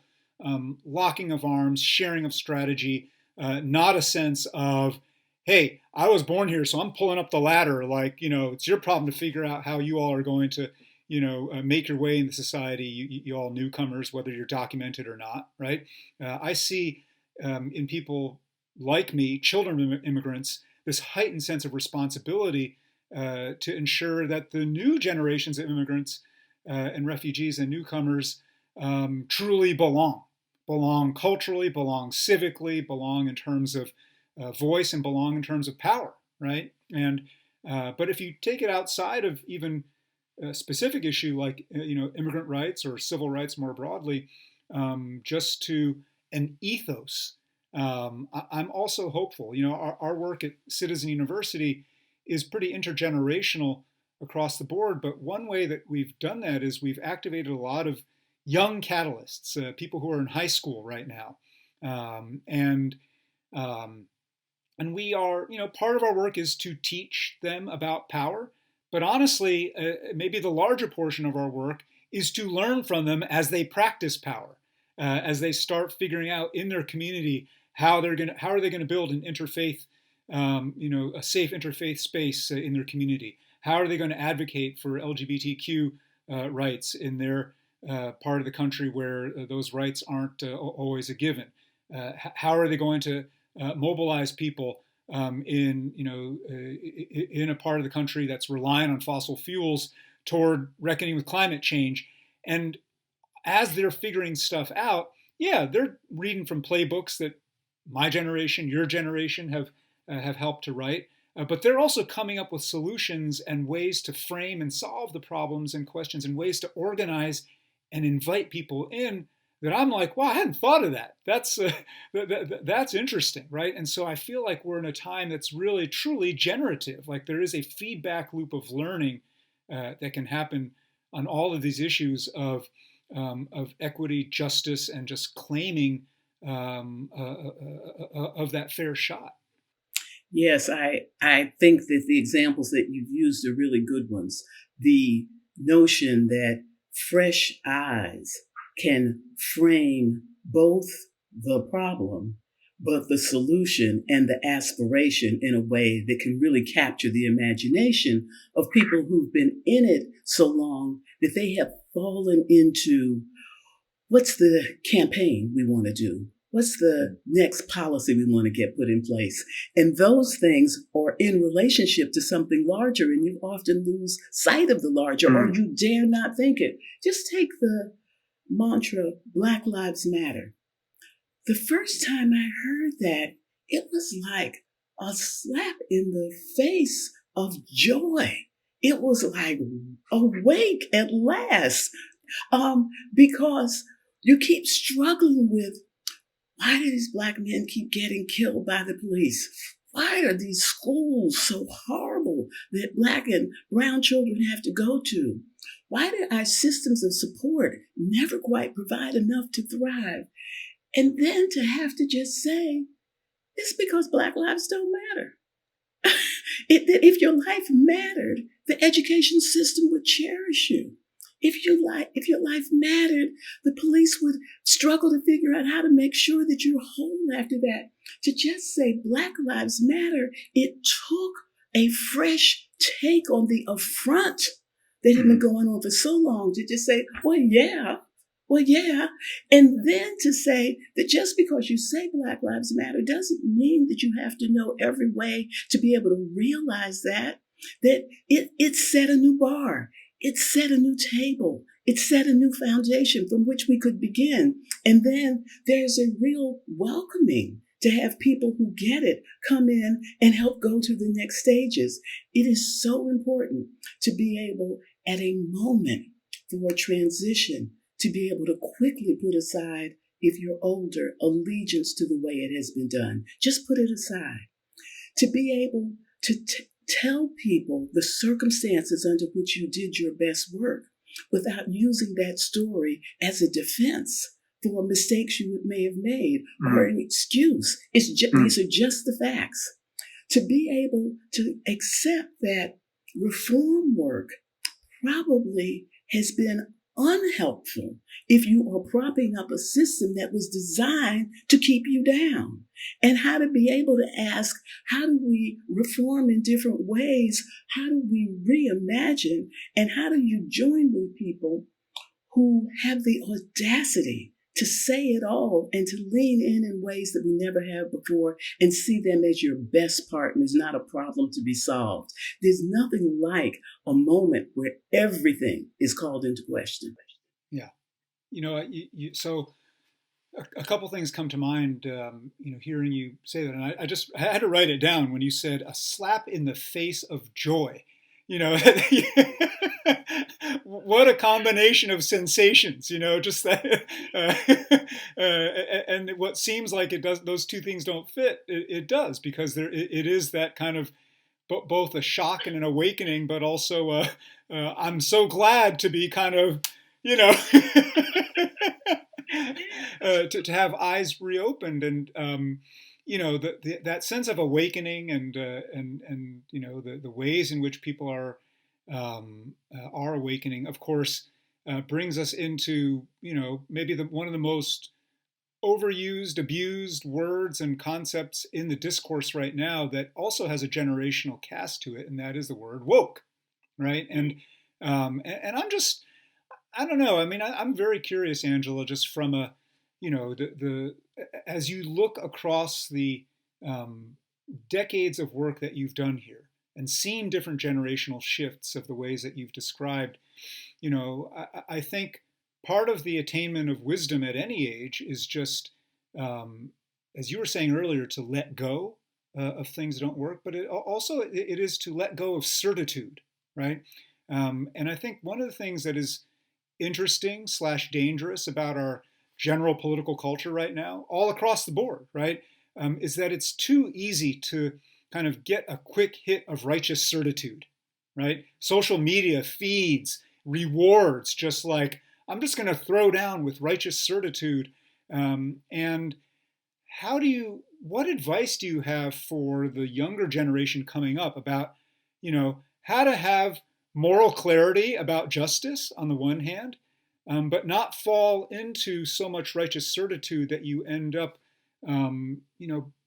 locking of arms, sharing of strategy, not a sense of, hey, I was born here, so I'm pulling up the ladder. Like, it's your problem to figure out how you all are going to, make your way in the society, you all newcomers, whether you're documented or not, right? I see in people like me, children of immigrants, this heightened sense of responsibility to ensure that the new generations of immigrants and refugees and newcomers truly belong culturally, belong civically, belong in terms of voice, and belong in terms of power, right? And but if you take it outside of even a specific issue like immigrant rights or civil rights more broadly, just to an ethos, I'm also hopeful. Our work at Citizen University is pretty intergenerational across the board, but one way that we've done that is we've activated a lot of young catalysts, people who are in high school right now. And we are, part of our work is to teach them about power, but honestly, maybe the larger portion of our work is to learn from them as they practice power, as they start figuring out in their community how are they going to build an interfaith, a safe interfaith space in their community? How are they going to advocate for LGBTQ rights in their part of the country where those rights aren't always a given? How are they going to mobilize people in a part of the country that's relying on fossil fuels toward reckoning with climate change? And as they're figuring stuff out, they're reading from playbooks that my generation, your generation have helped to write, but they're also coming up with solutions and ways to frame and solve the problems and questions and ways to organize and invite people in that I'm like, wow, I hadn't thought of that. That's interesting, right? And so I feel like we're in a time that's really, truly generative. Like there is a feedback loop of learning that can happen on all of these issues of equity, justice, and just claiming of that fair shot. Yes, I think that the examples that you've used are really good ones. The notion that fresh eyes can frame both the problem, but the solution and the aspiration in a way that can really capture the imagination of people who've been in it so long that they have fallen into what's the campaign we want to do? What's the next policy we want to get put in place? And those things are in relationship to something larger, and you often lose sight of the larger, or you dare not think it. Just take the mantra, Black Lives Matter. The first time I heard that, it was like a slap in the face of joy. It was like, awake at last. Because you keep struggling with, why do these Black men keep getting killed by the police? Why are these schools so horrible that Black and brown children have to go to? Why do our systems of support never quite provide enough to thrive? And then to have to just say, it's because Black lives don't matter. If your life mattered, the education system would cherish you. If your life mattered, the police would struggle to figure out how to make sure that you're whole after that. To just say Black Lives Matter, it took a fresh take on the affront that had been going on for so long to just say, well, yeah, Well, yeah. And then to say that just because you say Black Lives Matter doesn't mean that you have to know every way to be able to realize that it set a new bar. It set a new table. It set a new foundation from which we could begin. And then there's a real welcoming to have people who get it come in and help go to the next stages. It is so important to be able, at a moment for transition, to be able to quickly put aside, if you're older, allegiance to the way it has been done. Just put it aside. To be able to tell people the circumstances under which you did your best work without using that story as a defense for mistakes you may have made or an excuse. These are just the facts. To be able to accept that reform work probably has been unhelpful if you are propping up a system that was designed to keep you down. And how to be able to ask, how do we reform in different ways? How do we reimagine? And how do you join with people who have the audacity to say it all and to lean in ways that we never have before and see them as your best partners, not a problem to be solved? There's nothing like a moment where everything is called into question. Yeah. So a couple things come to mind, hearing you say that. And I had to write it down when you said a slap in the face of joy. What a combination of sensations, just that. And what seems like it does, those two things don't fit. It does, because it is that kind of both a shock and an awakening, but also I'm so glad to be kind of, to have eyes reopened, and that sense of awakening and the ways in which people are awakening, of course, brings us into maybe one of the most overused, abused words and concepts in the discourse right now that also has a generational cast to it, and that is the word woke, right? And I'm just, I don't know. I mean, I'm very curious, Angela, just from a, as you look across the decades of work that you've done here and seen different generational shifts of the ways that you've described, I think part of the attainment of wisdom at any age is just, as you were saying earlier, to let go of things that don't work, but it is to let go of certitude, right? And I think one of the things that is interesting / dangerous about our general political culture right now, all across the board, right, is that it's too easy to kind of get a quick hit of righteous certitude, right? Social media feeds, rewards, just like, I'm just going to throw down with righteous certitude. And what advice do you have for the younger generation coming up about, how to have moral clarity about justice on the one hand, but not fall into so much righteous certitude that you end up,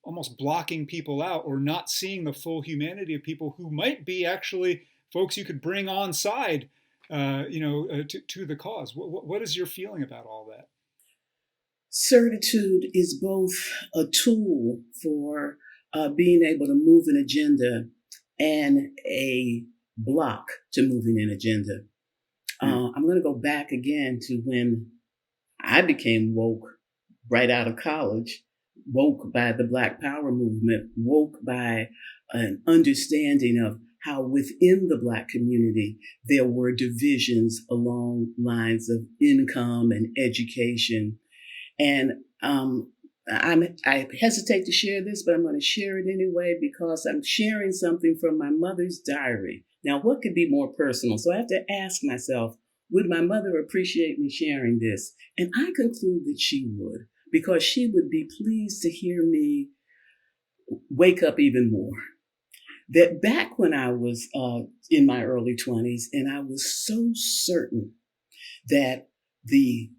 almost blocking people out or not seeing the full humanity of people who might be actually folks you could bring on side, to the cause. What is your feeling about all that? Certitude is both a tool for being able to move an agenda and a block to moving an agenda. I'm going to go back again to when I became woke right out of college, woke by the Black Power movement, woke by an understanding of how within the Black community there were divisions along lines of income and education. And I hesitate to share this, but I'm going to share it anyway because I'm sharing something from my mother's diary. Now, what could be more personal? So I have to ask myself, would my mother appreciate me sharing this? And I conclude that she would, because she would be pleased to hear me wake up even more. That back when I was in my early 20s, and I was so certain that the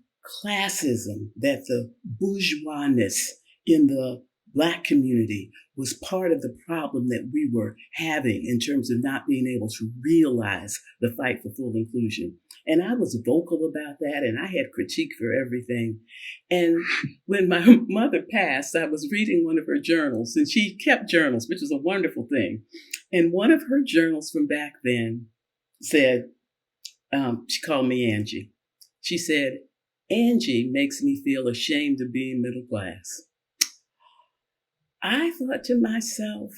classism, that the bourgeoisness in the Black community was part of the problem that we were having in terms of not being able to realize the fight for full inclusion. And I was vocal about that, and I had critique for everything. And when my mother passed, I was reading one of her journals, and she kept journals, which is a wonderful thing. And one of her journals from back then said, she called me Angie. She said, "Angie makes me feel ashamed of being middle class." I thought to myself,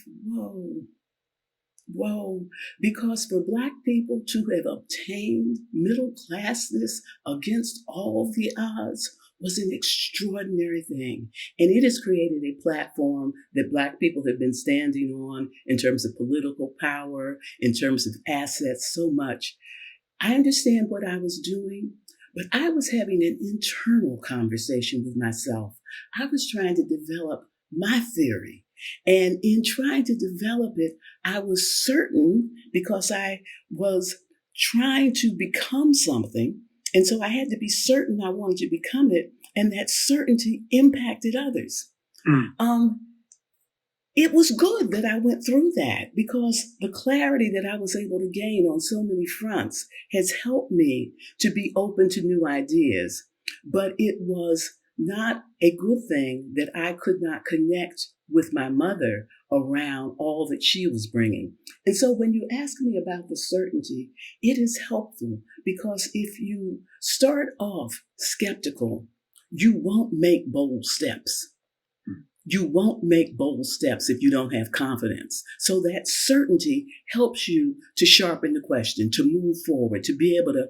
whoa, because for Black people to have obtained middle classness against all the odds was an extraordinary thing. And it has created a platform that Black people have been standing on in terms of political power, in terms of assets, so much. I understand what I was doing, but I was having an internal conversation with myself. I was trying to develop my theory. And in trying to develop it, I was certain, because I was trying to become something. And so I had to be certain I wanted to become it. And that certainty impacted others. It was good that I went through that, because the clarity that I was able to gain on so many fronts has helped me to be open to new ideas. But it was not a good thing that I could not connect with my mother around all that she was bringing. And so when you ask me about the certainty, it is helpful, because if you start off skeptical, you won't make bold steps. You won't make bold steps if you don't have confidence. So that certainty helps you to sharpen the question, to move forward, to be able to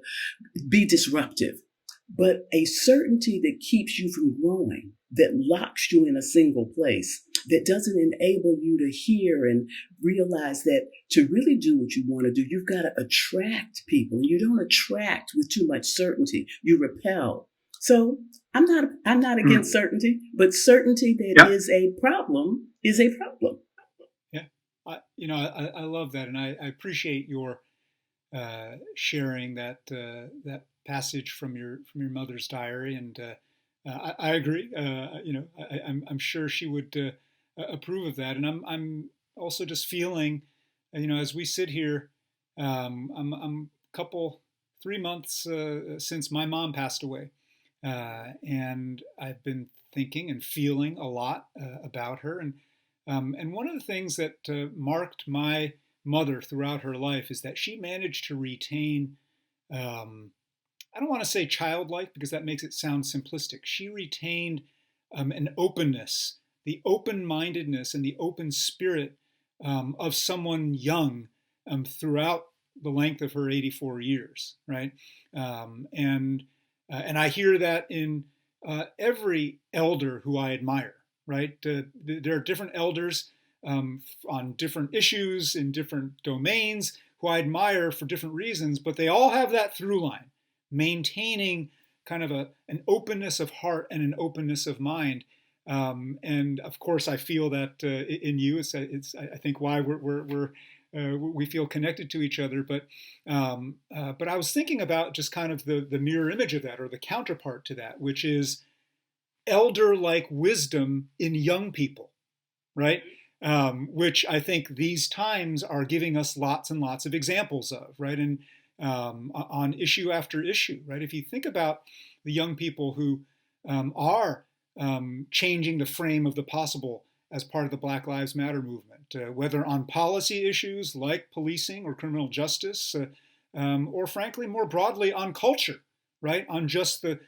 be disruptive. But a certainty that keeps you from growing, that locks you in a single place, that doesn't enable you to hear and realize that to really do what you want to do, you've got to attract people. You don't attract with too much certainty. You repel. So I'm not against certainty, but certainty that is a problem is a problem. Yeah, I love that, and I appreciate your sharing that that passage from your mother's diary, and I agree. I'm sure she would approve of that, and I'm also just feeling, as we sit here, I'm 3 months since my mom passed away. And I've been thinking and feeling a lot about her. And one of the things that marked my mother throughout her life is that she managed to retain, I don't want to say childlike, because that makes it sound simplistic. She retained an openness, the open-mindedness and the open spirit of someone young throughout the length of her 84 years, right? And I hear that in every elder who I admire, right? There are different elders on different issues in different domains who I admire for different reasons, but they all have that through line, maintaining kind of an openness of heart and an openness of mind. And of course, I feel that in you. It's I think why we feel connected to each other, but I was thinking about just kind of the mirror image of that, or the counterpart to that, which is elder-like wisdom in young people, right? Which I think these times are giving us lots and lots of examples of, right? And on issue after issue, right? If you think about the young people who are changing the frame of the possible as part of the Black Lives Matter movement, whether on policy issues like policing or criminal justice, or frankly, more broadly on culture, right? On just the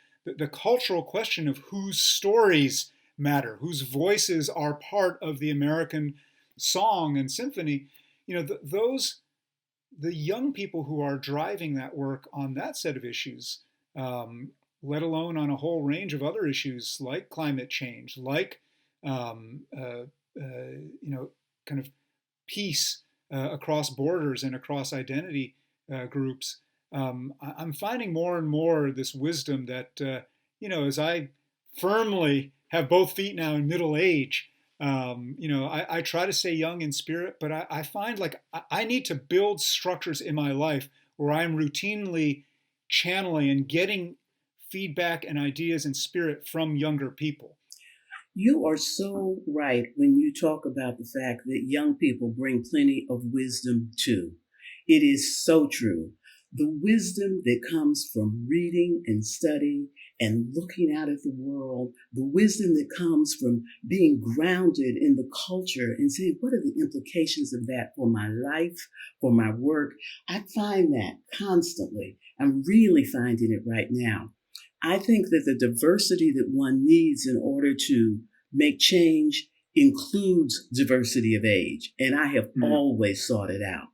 cultural question of whose stories matter, whose voices are part of the American song and symphony. The young people who are driving that work on that set of issues, let alone on a whole range of other issues like climate change, like kind of peace across borders and across identity groups. I'm finding more and more this wisdom that, as I firmly have both feet now in middle age, I try to stay young in spirit, but I find like I need to build structures in my life where I'm routinely channeling and getting feedback and ideas and spirit from younger people. You are so right when you talk about the fact that young people bring plenty of wisdom too. It is so true. The wisdom that comes from reading and study and looking out at the world, the wisdom that comes from being grounded in the culture and saying, what are the implications of that for my life, for my work? I find that constantly. I'm really finding it right now. I think that the diversity that one needs in order to make change includes diversity of age, and I have always sought it out.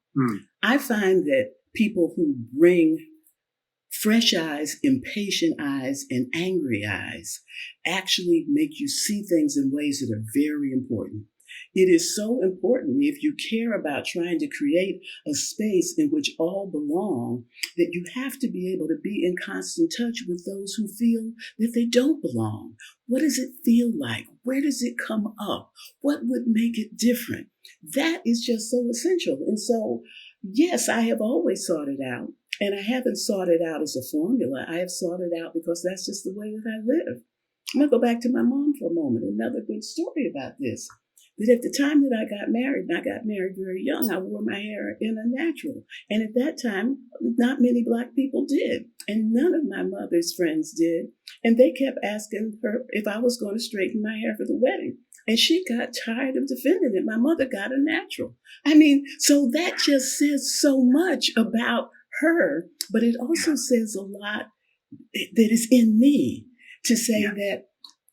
I find that people who bring fresh eyes, impatient eyes, and angry eyes actually make you see things in ways that are very important. It is so important if you care about trying to create a space in which all belong, that you have to be able to be in constant touch with those who feel that they don't belong. What does it feel like? Where does it come up? What would make it different? That is just so essential. And so, yes, I have always sought it out. And I haven't sought it out as a formula. I have sought it out because that's just the way that I live. I'm going to go back to my mom for a moment. Another good story about this. That at the time that I got married, and I got married very young, I wore my hair in a natural. And at that time, not many Black people did. And none of my mother's friends did. And they kept asking her if I was going to straighten my hair for the wedding. And she got tired of defending it. My mother got a natural. I mean, so that just says so much about her, but it also says a lot that is in me to say that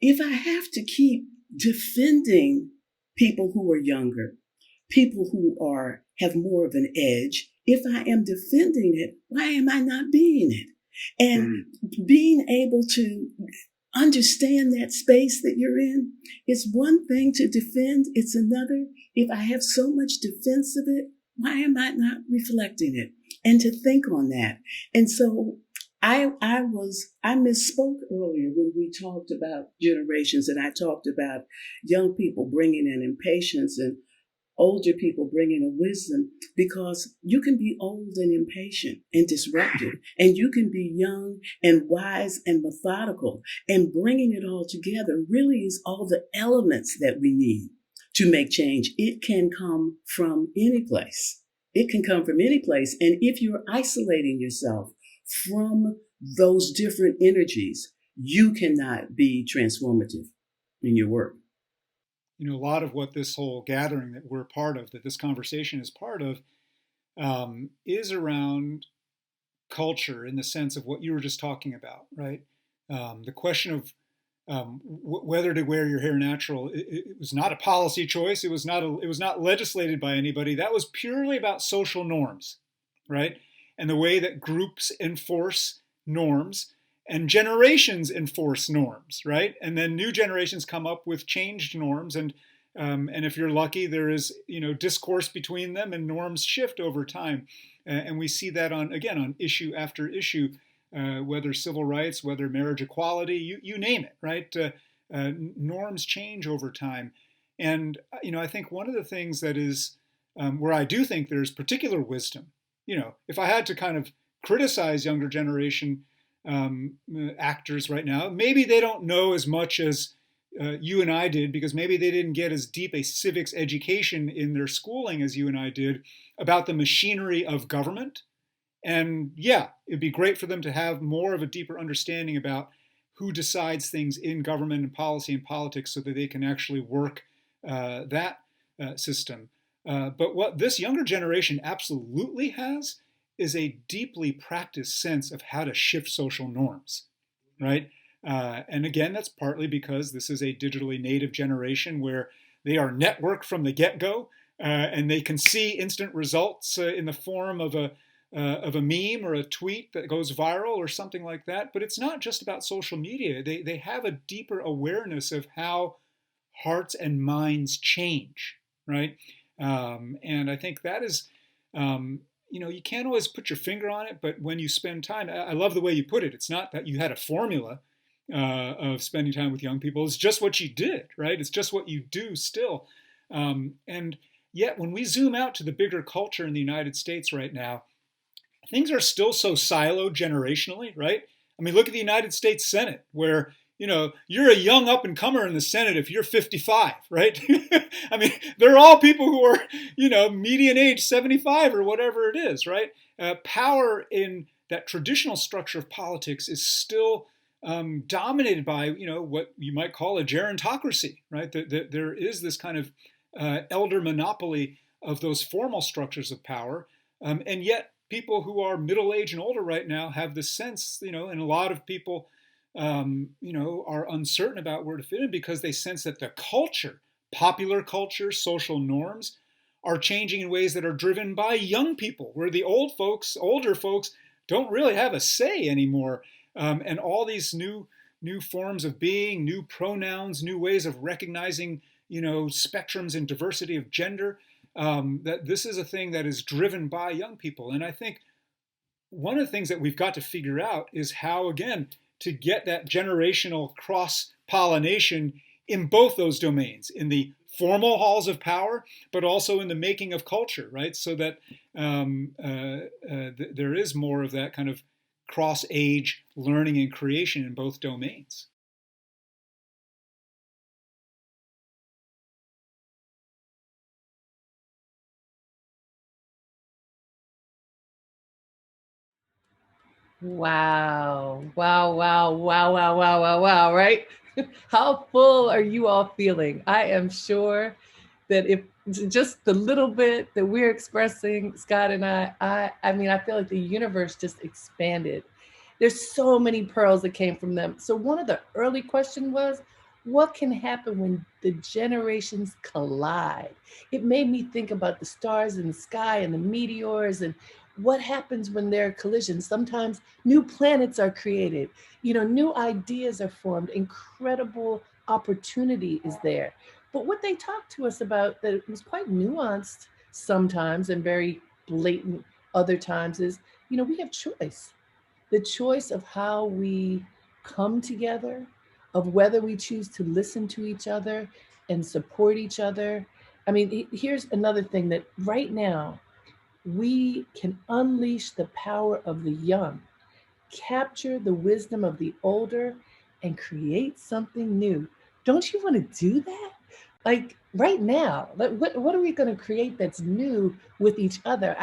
if I have to keep defending people who are younger, people who have more of an edge, if I am defending it, why am I not being it? And being able to understand that space that you're in, it's one thing to defend, it's another. If I have so much defense of it, why am I not reflecting it? And to think on that. And so I misspoke earlier when we talked about generations, and I talked about young people bringing in impatience and older people bringing a wisdom, because you can be old and impatient and disruptive, and you can be young and wise and methodical, and bringing it all together really is all the elements that we need to make change. It can come from any place. It can come from any place. And if you're isolating yourself from those different energies, you cannot be transformative in your work. You know, a lot of what this whole gathering that we're part of, that this conversation is part of, is around culture in the sense of what you were just talking about, right? The question of whether to wear your hair natural, it was not a policy choice. It was not legislated by anybody. That was purely about social norms, right? And the way that groups enforce norms and generations enforce norms, right? And then new generations come up with changed norms, and if you're lucky, there is discourse between them, and norms shift over time, and we see that on issue after issue. Whether civil rights, whether marriage equality, you name it, right? Norms change over time. And, I think one of the things that is where I do think there's particular wisdom, if I had to kind of criticize younger generation actors right now, maybe they don't know as much as you and I did, because maybe they didn't get as deep a civics education in their schooling as you and I did about the machinery of government. And yeah, it'd be great for them to have more of a deeper understanding about who decides things in government and policy and politics, so that they can actually work that system. But what this younger generation absolutely has is a deeply practiced sense of how to shift social norms, right? And again, that's partly because this is a digitally native generation where they are networked from the get-go, and they can see instant results in the form of a meme or a tweet that goes viral or something like that. But it's not just about social media. They have a deeper awareness of how hearts and minds change, right? And I think that is, you can't always put your finger on it, but when you spend time, I love the way you put it. It's not that you had a formula of spending time with young people. It's just what you did, right? It's just what you do still. And yet when we zoom out to the bigger culture in the United States right now, things are still so siloed generationally, right? I mean, look at the United States Senate, where you're a young up and comer in the Senate if you're 55, right? I mean, they're all people who are, median age 75 or whatever it is, right? Power in that traditional structure of politics is still dominated by, what you might call a gerontocracy, right? There is this kind of elder monopoly of those formal structures of power, and yet people who are middle-aged and older right now have the sense, and a lot of people, are uncertain about where to fit in because they sense that the culture, popular culture, social norms, are changing in ways that are driven by young people, where the older folks don't really have a say anymore. And all these new forms of being, new pronouns, new ways of recognizing, spectrums and diversity of gender, that this is a thing that is driven by young people. And I think one of the things that we've got to figure out is how, again, to get that generational cross-pollination in both those domains, in the formal halls of power, but also in the making of culture, right? So that there is more of that kind of cross-age learning and creation in both domains. Wow. Wow, wow, wow, wow, wow, wow, wow, right? How full are you all feeling? I am sure that if just the little bit that we're expressing, Scott and I mean, I feel like the universe just expanded. There's so many pearls that came from them. So one of the early questions was, what can happen when the generations collide? It made me think about the stars in the sky and the meteors and what happens when there are collisions. Sometimes new planets are created, new ideas are formed, incredible opportunity is there. But what they talked to us about that was quite nuanced sometimes and very blatant other times is, we have choice. The choice of how we come together, of whether we choose to listen to each other and support each other. I mean, here's another thing that right now, we can unleash the power of the young, capture the wisdom of the older, and create something new. Don't you want to do that? Like right now, what are we going to create that's new with each other?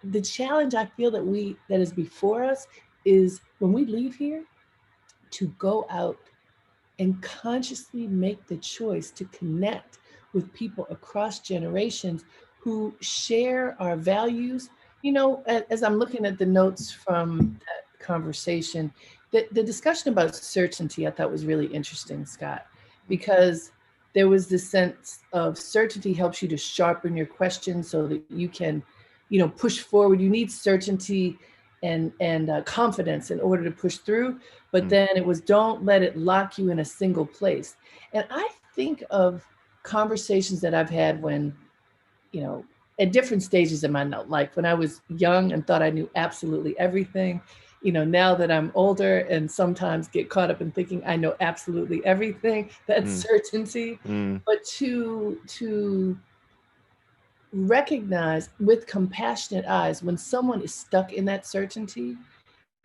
The challenge I feel that is before us is when we leave here to go out and consciously make the choice to connect with people across generations who share our values. As I'm looking at the notes from that conversation, the discussion about certainty I thought was really interesting, Scott, because there was this sense of certainty helps you to sharpen your questions so that you can, push forward. You need certainty and confidence in order to push through, but then it was don't let it lock you in a single place. And I think of conversations that I've had when, at different stages in my life, when I was young and thought I knew absolutely everything, now that I'm older and sometimes get caught up in thinking I know absolutely everything, that's certainty. But to recognize with compassionate eyes when someone is stuck in that certainty,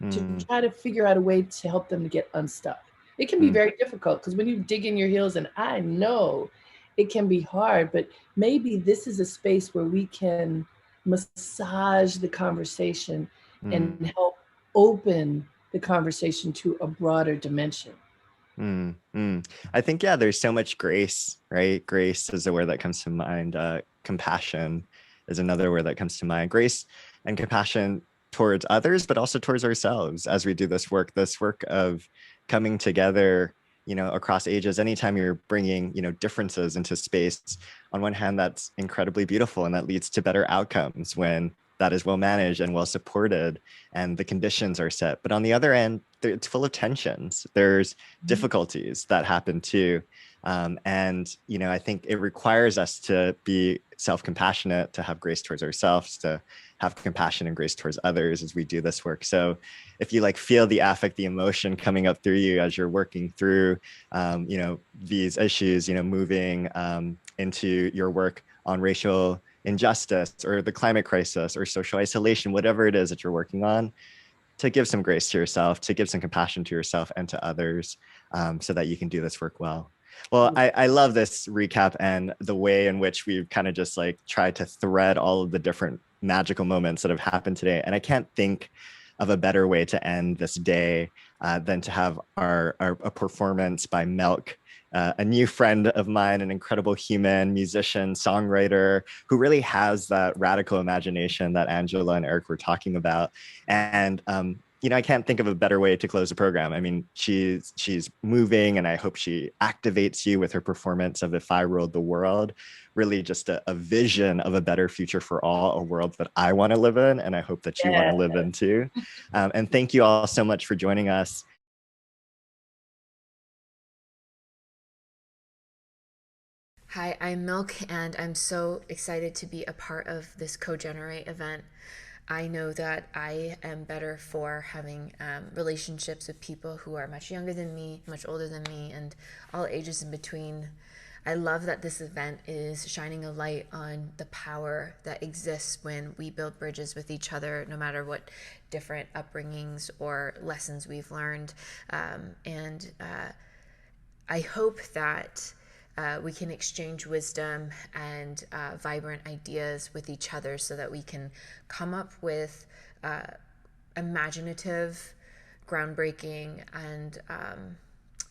to try to figure out a way to help them to get unstuck. It can be very difficult because when you dig in your heels, and I know it can be hard, but maybe this is a space where we can massage the conversation and help open the conversation to a broader dimension. I think, there's so much grace, right? Grace is a word that comes to mind. Compassion is another word that comes to mind. Grace and compassion towards others, but also towards ourselves as we do this work of coming together, across ages. Anytime you're bringing, differences into space, on one hand, that's incredibly beautiful and that leads to better outcomes when that is well managed and well supported and the conditions are set. But on the other end, it's full of tensions. There's difficulties that happen too. And, I think it requires us to be self-compassionate, to have grace towards ourselves, to have compassion and grace towards others as we do this work. So if you feel the affect, the emotion coming up through you as you're working through, these issues, moving into your work on racial injustice or the climate crisis or social isolation, whatever it is that you're working on, to give some grace to yourself, to give some compassion to yourself and to others, so that you can do this work well. Well, I love this recap and the way in which we've kind of just like tried to thread all of the different magical moments that have happened today. And I can't think of a better way to end this day than to have a performance by Milk, a new friend of mine, an incredible human, musician, songwriter, who really has that radical imagination that Angela and Eric were talking about. And I can't think of a better way to close the program. I mean, she's moving, and I hope she activates you with her performance of If I Ruled the World. Really just a vision of a better future for all, a world that I want to live in, and I hope that you want to live in too. And thank you all so much for joining us. Hi, I'm Milk, and I'm so excited to be a part of this Co-Generate event. I know that I am better for having relationships with people who are much younger than me, much older than me, and all ages in between. I love that this event is shining a light on the power that exists when we build bridges with each other, no matter what different upbringings or lessons we've learned. And I hope that we can exchange wisdom and vibrant ideas with each other so that we can come up with imaginative, groundbreaking, and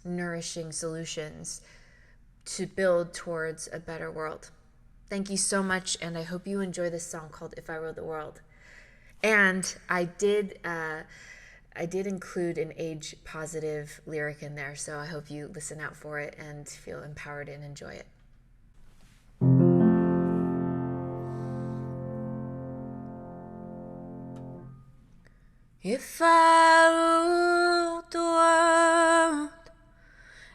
nourishing solutions to build towards a better world. Thank you so much, and I hope you enjoy this song called If I Ruled the World. And I did include an age-positive lyric in there, so I hope you listen out for it and feel empowered and enjoy it. If I ruled the world,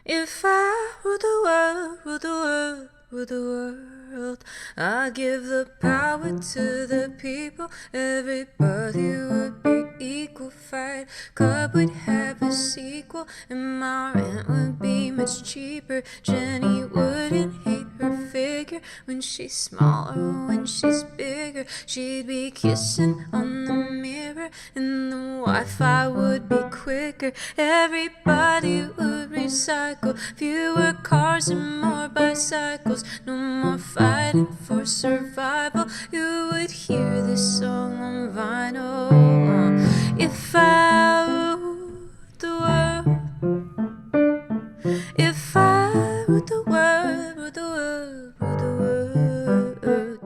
if I ruled the world, ruled the world, ruled the world, I give the power to the people. Everybody would be equal. Fight Club would have a sequel, and my rent would be much cheaper. Jenny wouldn't hate her figure when she's small or when she's bigger. She'd be kissing on the mirror, and the Wi-Fi would be quicker. Everybody would recycle, fewer cars and more bicycles. No more fighting for survival. You would hear this song on vinyl. If I ruled the world, if I ruled the world, ruled the world, ruled the world,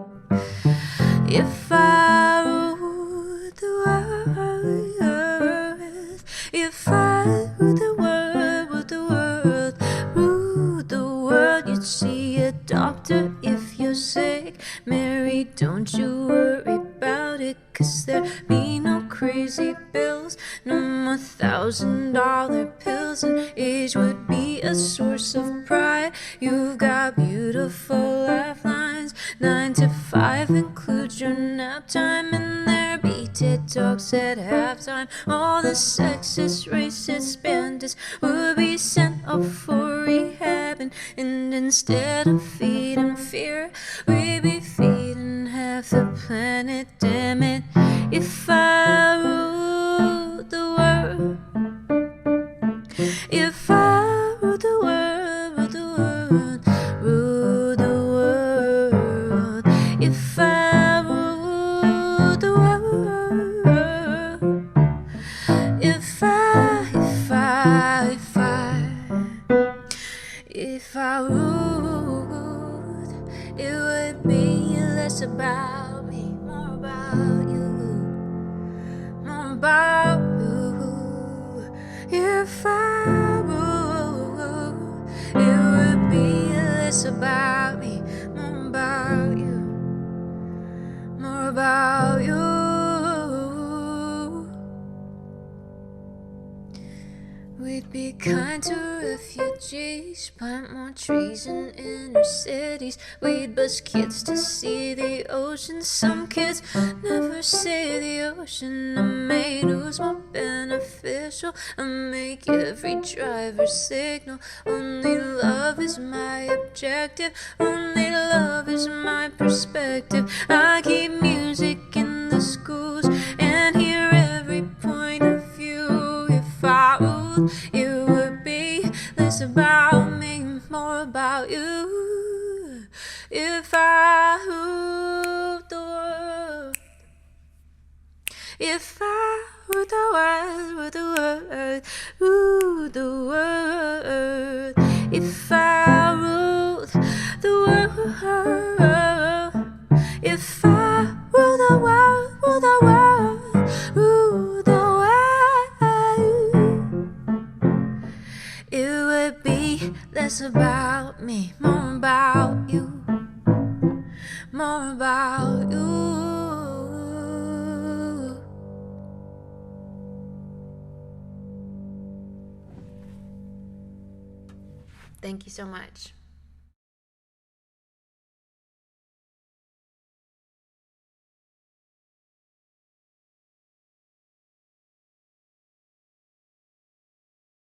if I ruled the world, if I ruled the world, ruled the world, ruled the world, you'd see a doctor if you're sick. Mary, don't you worry about it, 'cause there be no crazy bills, no more $1,000 pills, and age would be a source of pride. You've got beautiful lifelines, 9 to 5 includes your nap time, and there be TED Talks at halftime. All the sexist, racist bandits would be sent off for rehabbing, and instead of feeding fear, we'd be feeding half the planet. Damn it, if I ruled the world, if I ruled the world, ruled the world, ruled the world, if I ruled the world, if I ruled, it would be less about me, more about you, more about you. If I ruled, it would be less about me, more about you, more about you. We'd be kind to refugees, plant more trees in inner cities. We'd bus kids to see the ocean. Some kids never see the ocean. I made who's more beneficial. I make every driver signal. Only love is my objective. Only love is my perspective. I keep music in the schools and hear every point of It would be less about me, more about you. If I ruled the world, if I ruled the world, ruled the world, ruled the world. If I ruled the world, if I ruled the world, ruled the world, ruled the world, it would be less about me, more about you, more about you. Thank you so much.